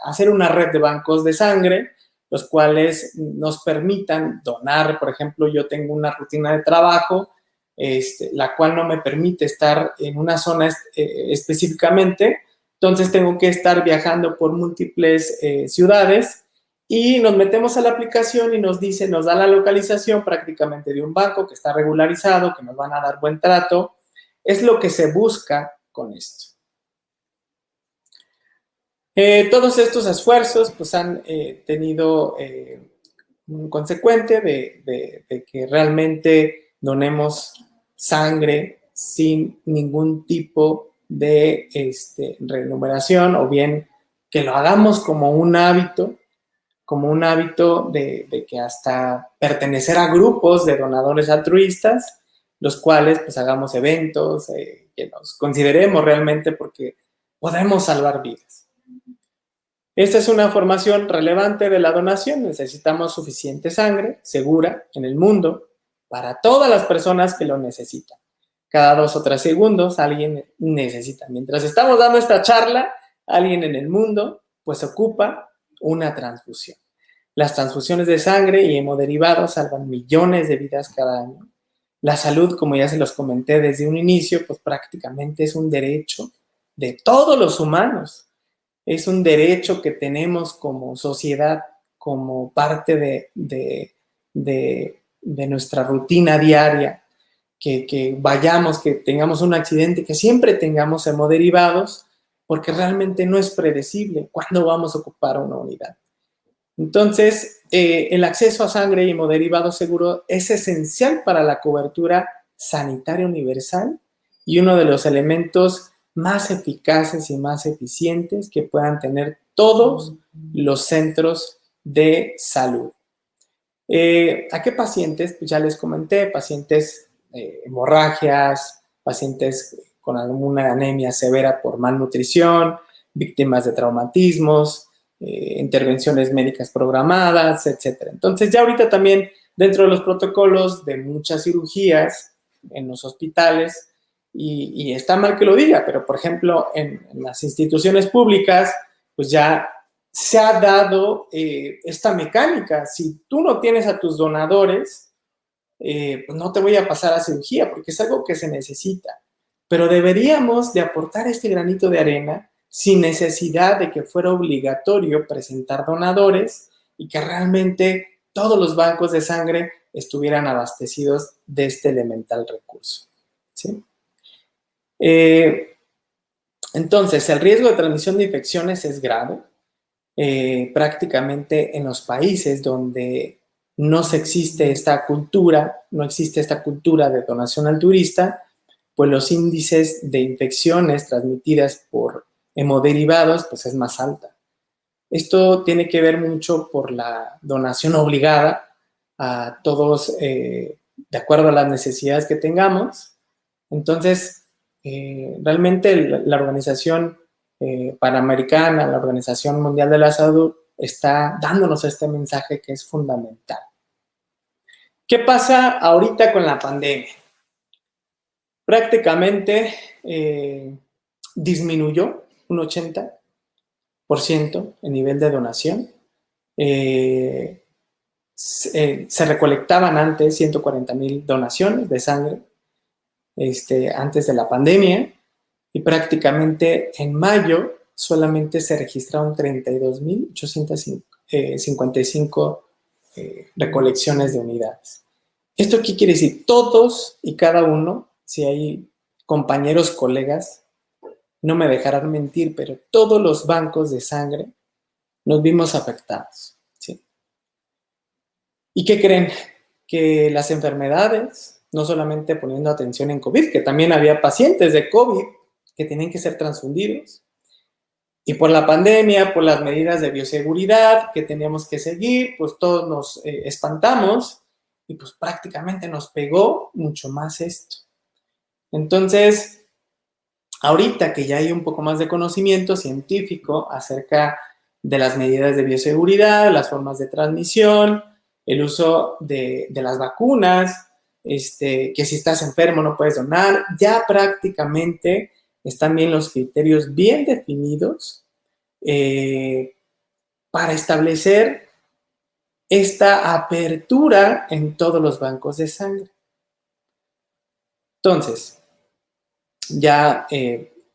hacer una red de bancos de sangre, los cuales nos permitan donar. Por ejemplo, yo tengo una rutina de trabajo, la cual no me permite estar en una zona específicamente. Entonces tengo que estar viajando por múltiples ciudades, y nos metemos a la aplicación y nos da la localización prácticamente de un banco que está regularizado, que nos van a dar buen trato. Es lo que se busca con esto. Todos estos esfuerzos pues han tenido un consecuente de que realmente donemos sangre sin ningún tipo de remuneración, o bien que lo hagamos como un hábito de que hasta pertenecer a grupos de donadores altruistas, los cuales pues hagamos eventos que nos consideremos realmente, porque podemos salvar vidas. Esta es una formación relevante de la donación. Necesitamos suficiente sangre segura en el mundo para todas las personas que lo necesitan. Cada 2 o 3 segundos alguien necesita. Mientras estamos dando esta charla, alguien en el mundo pues ocupa una transfusión. Las transfusiones de sangre y hemoderivados salvan millones de vidas cada año. La salud, como ya se los comenté desde un inicio, pues prácticamente es un derecho de todos los humanos. Es un derecho que tenemos como sociedad, como parte de nuestra rutina diaria. Que vayamos, que tengamos un accidente, que siempre tengamos hemoderivados, porque realmente no es predecible cuándo vamos a ocupar una unidad. Entonces, el acceso a sangre y hemoderivados seguro es esencial para la cobertura sanitaria universal y uno de los elementos más eficaces y más eficientes que puedan tener todos los centros de salud. ¿A qué pacientes? Pues ya les comenté, pacientes hemorragias, pacientes con alguna anemia severa por malnutrición, víctimas de traumatismos, intervenciones médicas programadas, etc. Entonces ya ahorita también dentro de los protocolos de muchas cirugías en los hospitales, y está mal que lo diga, pero por ejemplo en las instituciones públicas pues ya se ha dado esta mecánica. Si tú no tienes a tus donadores, pues no te voy a pasar a cirugía, porque es algo que se necesita. Pero deberíamos de aportar este granito de arena sin necesidad de que fuera obligatorio presentar donadores y que realmente todos los bancos de sangre estuvieran abastecidos de este elemental recurso, ¿sí? Entonces, el riesgo de transmisión de infecciones es grave. Prácticamente en los países donde no existe esta cultura de donación altruista, pues los índices de infecciones transmitidas por hemoderivados pues es más alta. Esto tiene que ver mucho por la donación obligada a todos de acuerdo a las necesidades que tengamos. Entonces, realmente la Organización Panamericana, la Organización Mundial de la Salud, está dándonos este mensaje que es fundamental. ¿Qué pasa ahorita con la pandemia? Prácticamente disminuyó un 80% el nivel de donación. Se recolectaban antes 140,000 donaciones de sangre antes de la pandemia, y prácticamente en mayo solamente se registraron 32,855 recolecciones de unidades. ¿Esto qué quiere decir? Todos y cada uno, si hay compañeros, colegas, no me dejarán mentir, pero todos los bancos de sangre nos vimos afectados, ¿sí? ¿Y qué creen? Que las enfermedades, no solamente poniendo atención en COVID, que también había pacientes de COVID que tenían que ser transfundidos, y por la pandemia, por las medidas de bioseguridad que teníamos que seguir, pues todos nos espantamos y pues prácticamente nos pegó mucho más esto. Entonces, ahorita que ya hay un poco más de conocimiento científico acerca de las medidas de bioseguridad, las formas de transmisión, el uso de las vacunas, que si estás enfermo no puedes donar, ya prácticamente están bien los criterios bien definidos para establecer esta apertura en todos los bancos de sangre. Entonces, ya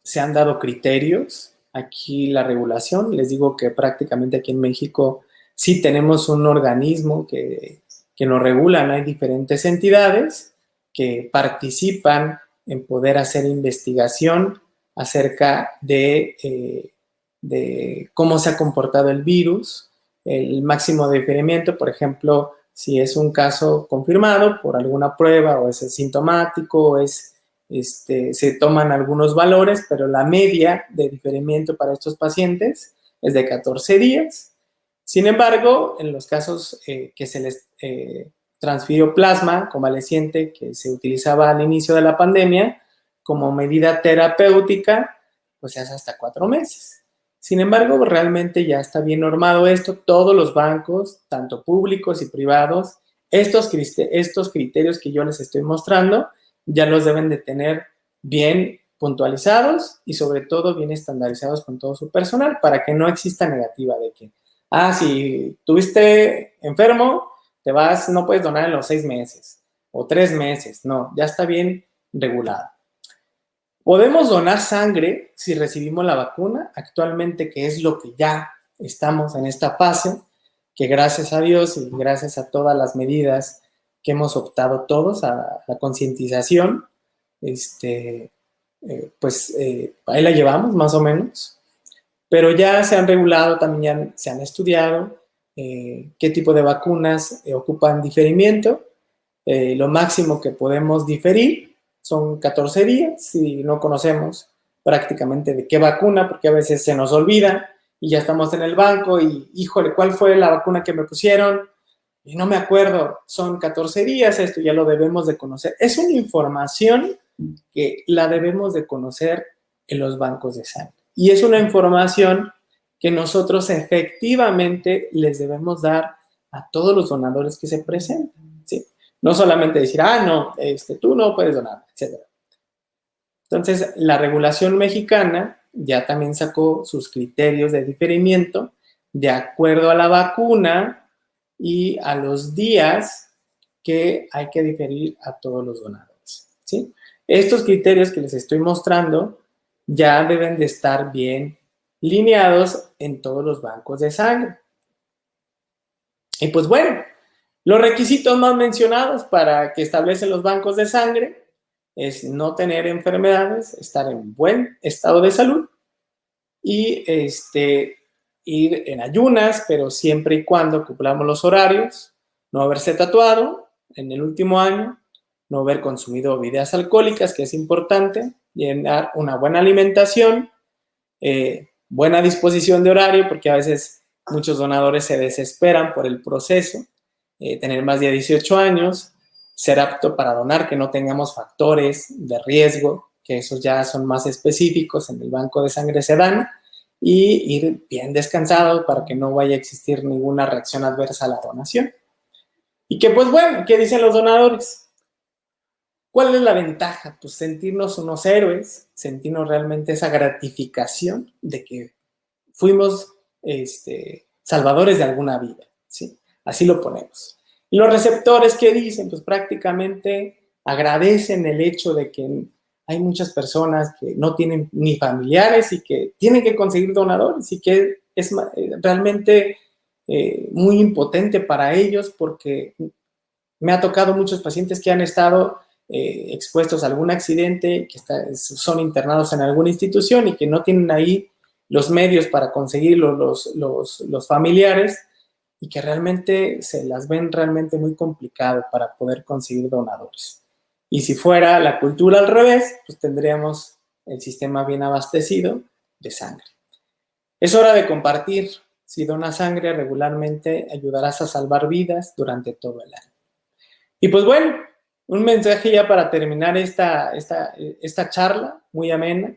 se han dado criterios, aquí la regulación, les digo que prácticamente aquí en México sí tenemos un organismo que nos regulan, hay diferentes entidades que participan en poder hacer investigación acerca de cómo se ha comportado el virus, el máximo de diferimiento, por ejemplo, si es un caso confirmado por alguna prueba o es sintomático o se toman algunos valores, pero la media de diferimiento para estos pacientes es de 14 días. Sin embargo, en los casos que se les transfirió plasma convaleciente, que se utilizaba al inicio de la pandemia, como medida terapéutica, pues es hasta 4 meses. Sin embargo, realmente ya está bien normado esto. Todos los bancos, tanto públicos y privados, estos criterios que yo les estoy mostrando, ya los deben de tener bien puntualizados y sobre todo bien estandarizados con todo su personal para que no exista negativa de que, si tuviste enfermo, te vas, no puedes donar en los 6 meses o 3 meses. No, ya está bien regulado. Podemos donar sangre si recibimos la vacuna actualmente, que es lo que ya estamos en esta fase, que gracias a Dios y gracias a todas las medidas que hemos optado todos a la concientización, ahí la llevamos más o menos, pero ya se han regulado, también ya se han estudiado qué tipo de vacunas ocupan diferimiento, lo máximo que podemos diferir son 14 días, si no conocemos prácticamente de qué vacuna, porque a veces se nos olvida y ya estamos en el banco y, híjole, ¿cuál fue la vacuna que me pusieron? Y no me acuerdo, son 14 días, esto ya lo debemos de conocer. Es una información que la debemos de conocer en los bancos de sangre. Y es una información que nosotros efectivamente les debemos dar a todos los donadores que se presentan, ¿sí? No solamente decir, no, tú no puedes donar, etc. Entonces, la regulación mexicana ya también sacó sus criterios de diferimiento de acuerdo a la vacuna y a los días que hay que diferir a todos los donadores, ¿sí? Estos criterios que les estoy mostrando ya deben de estar bien lineados en todos los bancos de sangre. Y pues bueno, los requisitos más mencionados para que establecen los bancos de sangre es no tener enfermedades, estar en buen estado de salud y ir en ayunas, pero siempre y cuando cumplamos los horarios, no haberse tatuado en el último año, no haber consumido bebidas alcohólicas, que es importante, llevar una buena alimentación, buena disposición de horario, porque a veces muchos donadores se desesperan por el proceso, tener más de 18 años, ser apto para donar, que no tengamos factores de riesgo, que esos ya son más específicos, en el banco de sangre se dan, y ir bien descansado para que no vaya a existir ninguna reacción adversa a la donación. Y que pues bueno, ¿qué dicen los donadores? ¿Cuál es la ventaja? Pues sentirnos unos héroes, sentirnos realmente esa gratificación de que fuimos salvadores de alguna vida, ¿sí? Así lo ponemos. Y los receptores, ¿qué dicen? Pues prácticamente agradecen el hecho de que hay muchas personas que no tienen ni familiares y que tienen que conseguir donadores y que realmente muy impotente para ellos, porque me ha tocado muchos pacientes que han estado expuestos a algún accidente, que son internados en alguna institución y que no tienen ahí los medios para conseguirlo los familiares, y que realmente se las ven realmente muy complicado para poder conseguir donadores. Y si fuera la cultura al revés, pues tendríamos el sistema bien abastecido de sangre. Es hora de compartir. Si donas sangre regularmente, ayudarás a salvar vidas durante todo el año. Y pues bueno, un mensaje ya para terminar esta charla, muy amena,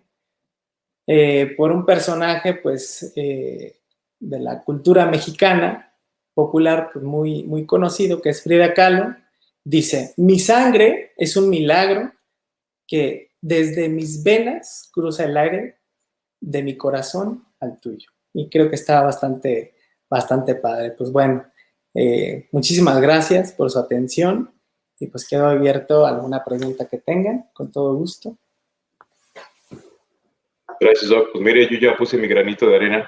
por un personaje, pues, de la cultura mexicana popular, pues, muy, muy conocido, que es Frida Kahlo. Dice: mi sangre es un milagro que desde mis venas cruza el aire de mi corazón al tuyo. Y creo que está bastante padre. Pues bueno, muchísimas gracias por su atención, y pues quedo abierto a alguna pregunta que tengan, con todo gusto. Gracias, Doc. Pues mire, yo ya puse mi granito de arena.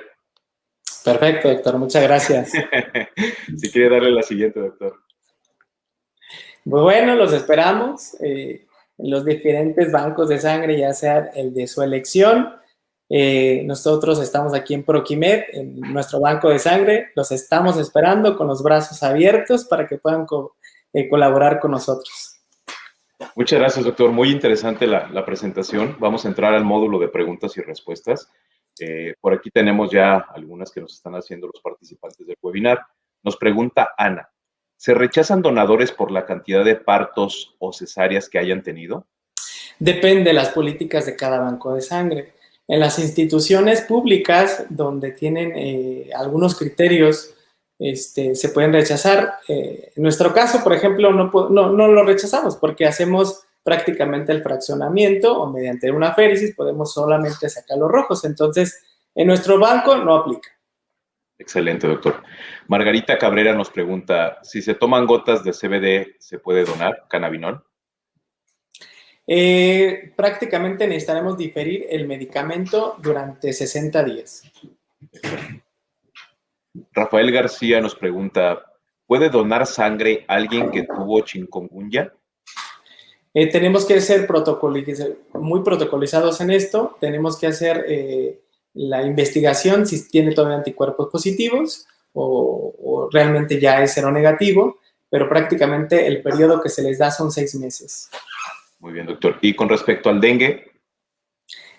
Perfecto, doctor. Muchas gracias. Si quiere darle la siguiente, doctor. Bueno, los esperamos en los diferentes bancos de sangre, ya sea el de su elección. Nosotros estamos aquí en Proquimed, en nuestro banco de sangre. Los estamos esperando con los brazos abiertos para que puedan colaborar con nosotros. Muchas gracias, doctor. Muy interesante la presentación. Vamos a entrar al módulo de preguntas y respuestas. Por aquí tenemos ya algunas que nos están haciendo los participantes del webinar. Nos pregunta Ana: ¿se rechazan donadores por la cantidad de partos o cesáreas que hayan tenido? Depende de las políticas de cada banco de sangre. En las instituciones públicas, donde tienen algunos criterios, se pueden rechazar. En nuestro caso, por ejemplo, no lo rechazamos, porque hacemos prácticamente el fraccionamiento, o mediante una aféresis podemos solamente sacar los rojos. Entonces, en nuestro banco no aplica. Excelente, doctor. Margarita Cabrera nos pregunta: si se toman gotas de CBD, ¿se puede donar cannabinol? Prácticamente necesitaremos diferir el medicamento durante 60 días. Rafael García nos pregunta: ¿puede donar sangre alguien que tuvo chikungunya? Tenemos que ser muy protocolizados en esto. Tenemos que hacer la investigación si tiene todavía anticuerpos positivos o realmente ya es seronegativo, pero prácticamente el periodo que se les da son 6 meses. Muy bien, doctor. ¿Y con respecto al dengue?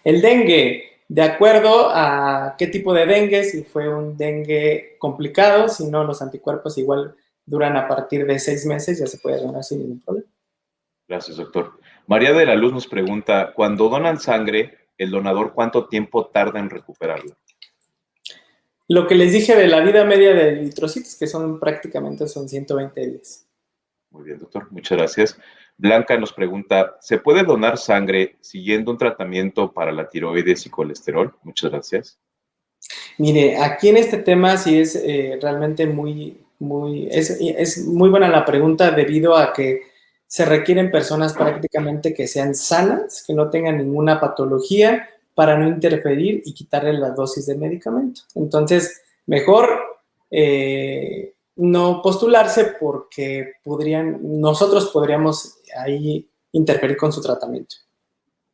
El dengue, de acuerdo a qué tipo de dengue, si fue un dengue complicado, si no, los anticuerpos igual duran a partir de 6 meses, ya se puede donar sin ningún problema. Gracias, doctor. María de la Luz nos pregunta: cuando donan sangre, ¿el donador cuánto tiempo tarda en recuperarla? Lo que les dije de la vida media de eritrocitos, que prácticamente son 120 días. Muy bien, doctor. Muchas gracias. Blanca nos pregunta: ¿se puede donar sangre siguiendo un tratamiento para la tiroides y colesterol? Muchas gracias. Mire, aquí en este tema sí es realmente es muy buena la pregunta, debido a que se requieren personas prácticamente que sean sanas, que no tengan ninguna patología, para no interferir y quitarle la dosis de medicamento. Entonces, mejor no postularse, porque nosotros podríamos ahí interferir con su tratamiento.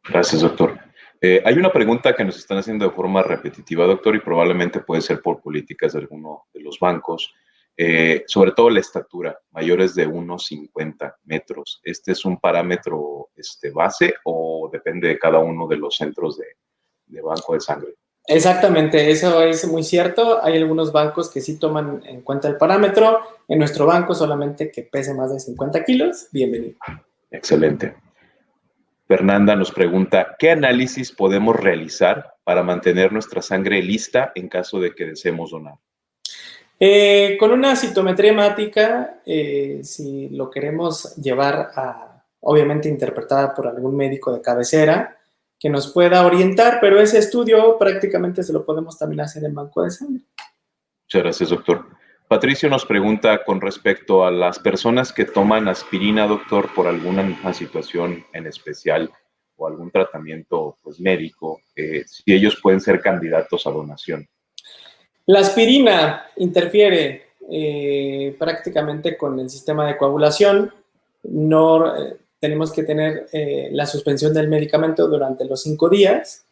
Gracias, doctor. Hay una pregunta que nos están haciendo de forma repetitiva, doctor, y probablemente puede ser por políticas de alguno de los bancos, sobre todo la estatura, mayores de 1,50 metros. ¿Este es un parámetro base o depende de cada uno de los centros de banco de sangre? Exactamente, eso es muy cierto. Hay algunos bancos que sí toman en cuenta el parámetro. En nuestro banco, solamente que pese más de 50 kilos, bienvenido. Excelente. Fernanda nos pregunta: ¿qué análisis podemos realizar para mantener nuestra sangre lista en caso de que deseemos donar? Con una citometría hemática, si lo queremos llevar obviamente interpretada por algún médico de cabecera, que nos pueda orientar, pero ese estudio prácticamente se lo podemos también hacer en banco de sangre. Muchas gracias, doctor. Patricio nos pregunta con respecto a las personas que toman aspirina, doctor, por alguna situación en especial o algún tratamiento médico, si ellos pueden ser candidatos a donación. La aspirina interfiere prácticamente con el sistema de coagulación. No tenemos que tener la suspensión del medicamento durante los 5 días,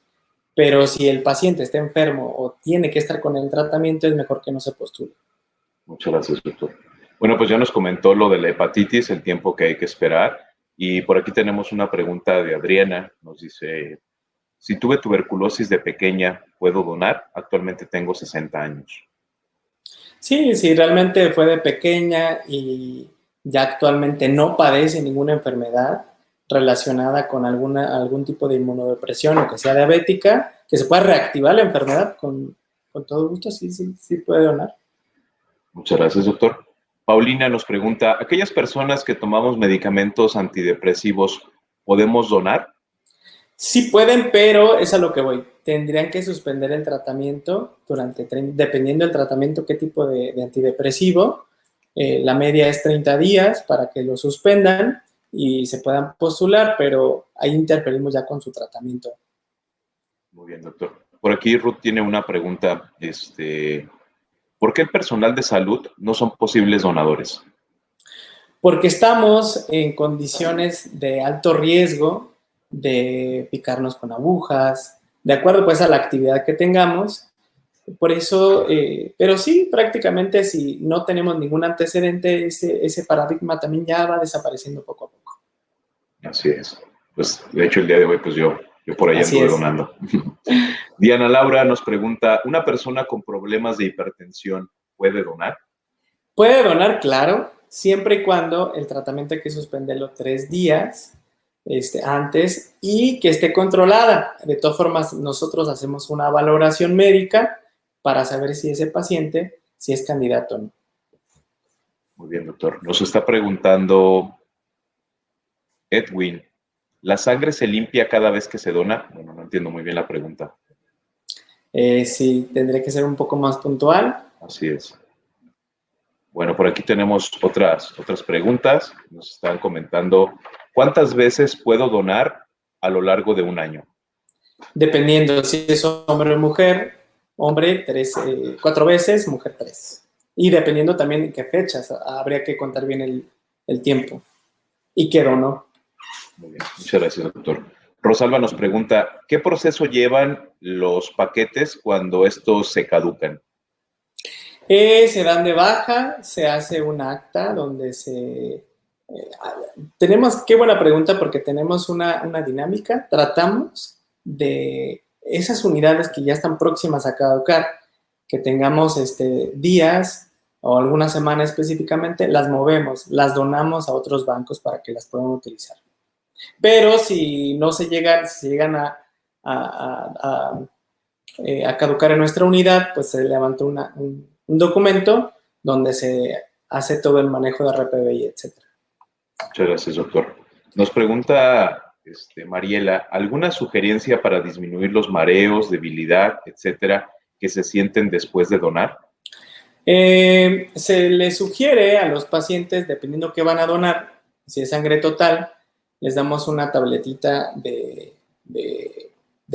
pero si el paciente está enfermo o tiene que estar con el tratamiento, es mejor que no se postule. Muchas gracias, doctor. Bueno, pues ya nos comentó lo de la hepatitis, el tiempo que hay que esperar. Y por aquí tenemos una pregunta de Adriana. Nos dice, si tuve tuberculosis de pequeña, ¿puedo donar? Actualmente tengo 60 años. Sí, si realmente fue de pequeña y ya actualmente no padece ninguna enfermedad relacionada con algún tipo de inmunodepresión o que sea diabética, que se pueda reactivar la enfermedad con todo gusto, sí puede donar. Muchas gracias, doctor. Paulina nos pregunta, ¿aquellas personas que tomamos medicamentos antidepresivos podemos donar? Sí pueden, pero es a lo que voy. Tendrían que suspender el tratamiento dependiendo del tratamiento, qué tipo de antidepresivo. La media es 30 días para que lo suspendan y se puedan postular, pero ahí interferimos ya con su tratamiento. Muy bien, doctor. Por aquí Ruth tiene una pregunta. ¿Por qué el personal de salud no son posibles donadores? Porque estamos en condiciones de alto riesgo de picarnos con agujas, de acuerdo pues a la actividad que tengamos. Por eso, pero sí, prácticamente si no tenemos ningún antecedente, ese paradigma también ya va desapareciendo poco a poco. Así es. Pues de hecho el día de hoy, pues yo por ahí Así anduve es. donando. Diana Laura nos pregunta, ¿una persona con problemas de hipertensión puede donar? Puede donar, claro, siempre y cuando el tratamiento hay que suspenderlo 3 días antes y que esté controlada. De todas formas, nosotros hacemos una valoración médica para saber si ese paciente si es candidato o no. Muy bien, doctor. Nos está preguntando Edwin, ¿la sangre se limpia cada vez que se dona? Bueno, no entiendo muy bien la pregunta. Sí, tendré que ser un poco más puntual. Así es. Bueno, por aquí tenemos otras preguntas. Nos están comentando, ¿cuántas veces puedo donar a lo largo de un año? Dependiendo si es hombre o mujer, hombre 4 veces, mujer 3. Y dependiendo también en qué fechas, habría que contar bien el tiempo. Y qué donó. Muy bien, muchas gracias, doctor. Rosalba nos pregunta, ¿qué proceso llevan los paquetes cuando estos se caducan? Se dan de baja, se hace un acta donde qué buena pregunta porque tenemos una dinámica, tratamos de esas unidades que ya están próximas a caducar, que tengamos días o alguna semana específicamente, las movemos, las donamos a otros bancos para que las puedan utilizar. Pero si no se llegan a caducar en nuestra unidad, pues se levanta un documento donde se hace todo el manejo de RPBI, etc. Muchas gracias, doctor. Nos pregunta Mariela, ¿alguna sugerencia para disminuir los mareos, debilidad, etcétera, que se sienten después de donar? Se les sugiere a los pacientes, dependiendo qué van a donar, si es sangre total, les damos una tabletita de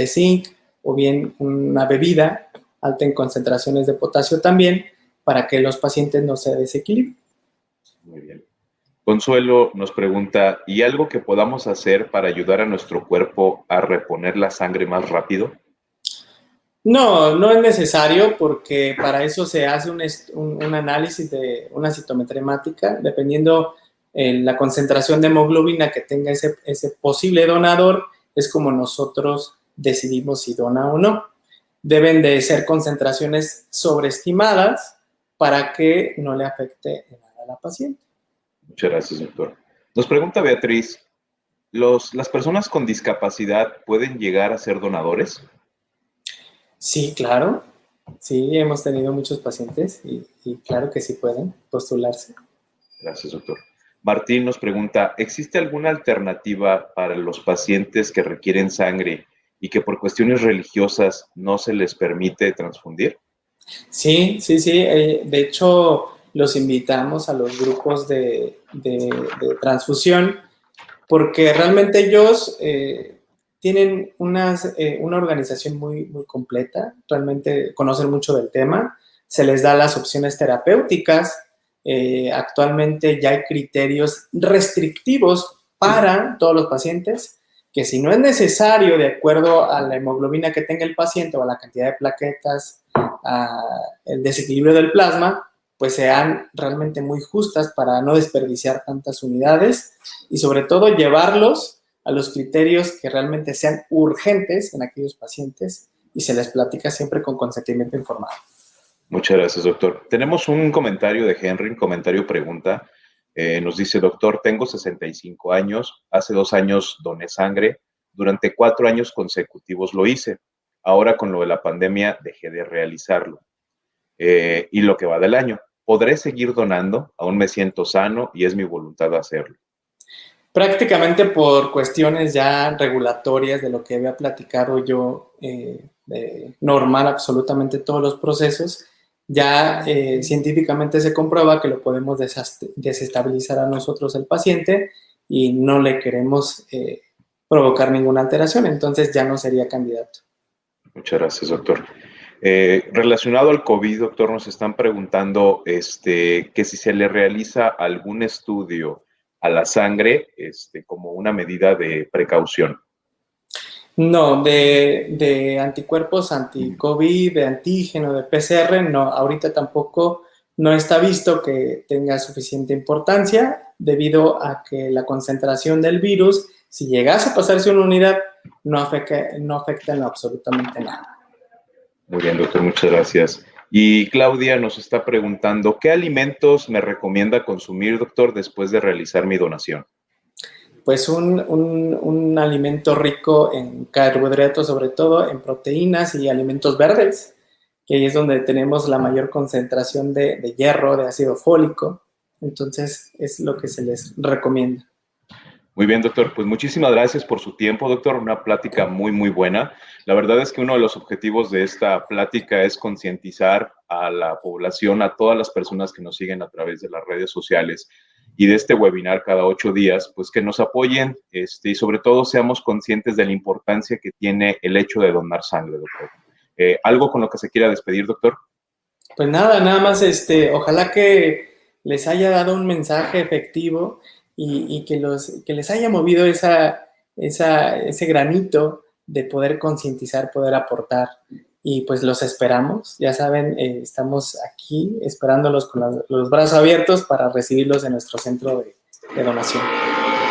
zinc o bien una bebida alta en concentraciones de potasio también, para que los pacientes no se desequilibren. Muy bien. Consuelo nos pregunta, ¿y algo que podamos hacer para ayudar a nuestro cuerpo a reponer la sangre más rápido? No, no es necesario porque para eso se hace un análisis de una citometría hemática, dependiendo la concentración de hemoglobina que tenga ese posible donador, es como nosotros decidimos si dona o no. Deben de ser concentraciones sobreestimadas para que no le afecte nada a la paciente. Muchas gracias, doctor. Nos pregunta Beatriz, ¿las personas con discapacidad pueden llegar a ser donadores? Sí, claro. Sí, hemos tenido muchos pacientes y claro que sí pueden postularse. Gracias, doctor. Martín nos pregunta, ¿existe alguna alternativa para los pacientes que requieren sangre y que por cuestiones religiosas no se les permite transfundir? Sí. De hecho, los invitamos a los grupos de transfusión porque realmente ellos tienen una organización muy, muy completa, realmente conocen mucho del tema, se les da las opciones terapéuticas. Actualmente ya hay criterios restrictivos para todos los pacientes, que si no es necesario, de acuerdo a la hemoglobina que tenga el paciente o a la cantidad de plaquetas, el desequilibrio del plasma, pues sean realmente muy justas para no desperdiciar tantas unidades y sobre todo llevarlos a los criterios que realmente sean urgentes en aquellos pacientes y se les platica siempre con consentimiento informado. Muchas gracias, doctor. Tenemos un comentario de Henry, un comentario pregunta. Nos dice, doctor, tengo 65 años, hace 2 años doné sangre, durante 4 años consecutivos lo hice. Ahora con lo de la pandemia dejé de realizarlo. Y lo que va del año, ¿podré seguir donando? Aún me siento sano y es mi voluntad hacerlo. Prácticamente por cuestiones ya regulatorias de lo que había platicado yo, de normar absolutamente todos los procesos, ya científicamente se comprueba que lo podemos desestabilizar a nosotros el paciente y no le queremos provocar ninguna alteración, entonces ya no sería candidato. Muchas gracias, doctor. Relacionado al COVID, doctor, nos están preguntando que si se le realiza algún estudio a la sangre como una medida de precaución. No, de anticuerpos anti-COVID, de antígeno, de PCR, no, ahorita tampoco no está visto que tenga suficiente importancia debido a que la concentración del virus, si llegase a pasarse una unidad, no afecta en absolutamente nada. Muy bien, doctor, muchas gracias. Y Claudia nos está preguntando, ¿qué alimentos me recomienda consumir, doctor, después de realizar mi donación? Pues un alimento rico en carbohidratos, sobre todo en proteínas y alimentos verdes, que ahí es donde tenemos la mayor concentración de hierro, de ácido fólico. Entonces, es lo que se les recomienda. Muy bien, doctor. Pues muchísimas gracias por su tiempo, doctor. Una plática muy, muy buena. La verdad es que uno de los objetivos de esta plática es concientizar a la población, a todas las personas que nos siguen a través de las redes sociales y de este webinar cada 8 días, pues que nos apoyen y sobre todo seamos conscientes de la importancia que tiene el hecho de donar sangre, doctor. ¿Algo con lo que se quiera despedir, doctor? Pues nada más, ojalá que les haya dado un mensaje efectivo y que les haya movido ese granito de poder concientizar, poder aportar. Y pues los esperamos, ya saben, estamos aquí esperándolos con los brazos abiertos para recibirlos en nuestro centro de donación.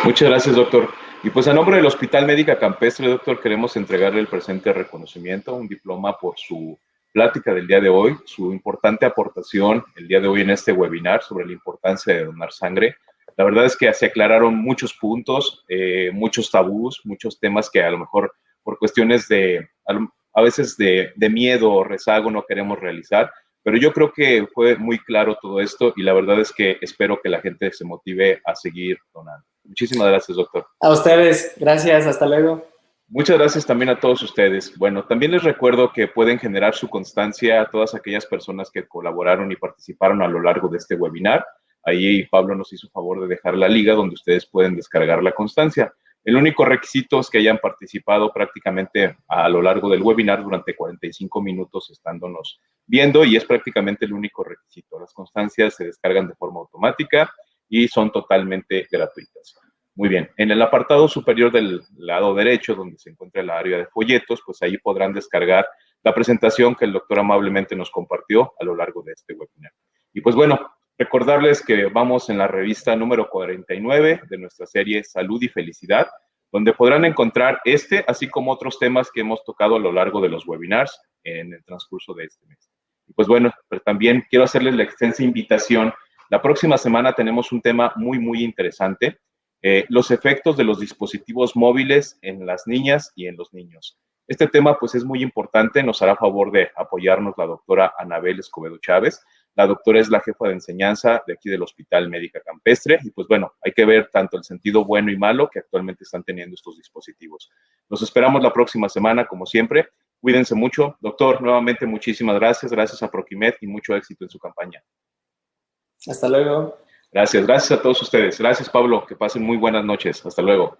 Muchas gracias, doctor. Y pues a nombre del Hospital Médica Campestre, doctor, queremos entregarle el presente reconocimiento, un diploma por su plática del día de hoy, su importante aportación el día de hoy en este webinar sobre la importancia de donar sangre. La verdad es que se aclararon muchos puntos, muchos tabús, muchos temas que a lo mejor por cuestiones a veces de miedo o rezago no queremos realizar, pero yo creo que fue muy claro todo esto y la verdad es que espero que la gente se motive a seguir donando. Muchísimas gracias, doctor. A ustedes, gracias, hasta luego. Muchas gracias también a todos ustedes. Bueno, también les recuerdo que pueden generar su constancia a todas aquellas personas que colaboraron y participaron a lo largo de este webinar. Ahí Pablo nos hizo favor de dejar la liga donde ustedes pueden descargar la constancia. El único requisito es que hayan participado prácticamente a lo largo del webinar durante 45 minutos estándonos viendo y es prácticamente el único requisito. Las constancias se descargan de forma automática y son totalmente gratuitas. Muy bien, en el apartado superior del lado derecho, donde se encuentra el área de folletos, pues ahí podrán descargar la presentación que el doctor amablemente nos compartió a lo largo de este webinar. Y pues bueno, recordarles que vamos en la revista número 49 de nuestra serie Salud y Felicidad, donde podrán encontrar así como otros temas que hemos tocado a lo largo de los webinars en el transcurso de este mes. Y pues bueno, pero también quiero hacerles la extensa invitación. La próxima semana tenemos un tema muy, muy interesante. Los efectos de los dispositivos móviles en las niñas y en los niños. Este tema pues es muy importante, nos hará favor de apoyarnos la doctora Anabel Escobedo Chávez. La doctora es la jefa de enseñanza de aquí del Hospital Médica Campestre y pues bueno, hay que ver tanto el sentido bueno y malo que actualmente están teniendo estos dispositivos. Los esperamos la próxima semana, como siempre. Cuídense mucho. Doctor, nuevamente muchísimas gracias. Gracias a Proquimed y mucho éxito en su campaña. Hasta luego. Gracias a todos ustedes. Gracias, Pablo. Que pasen muy buenas noches. Hasta luego.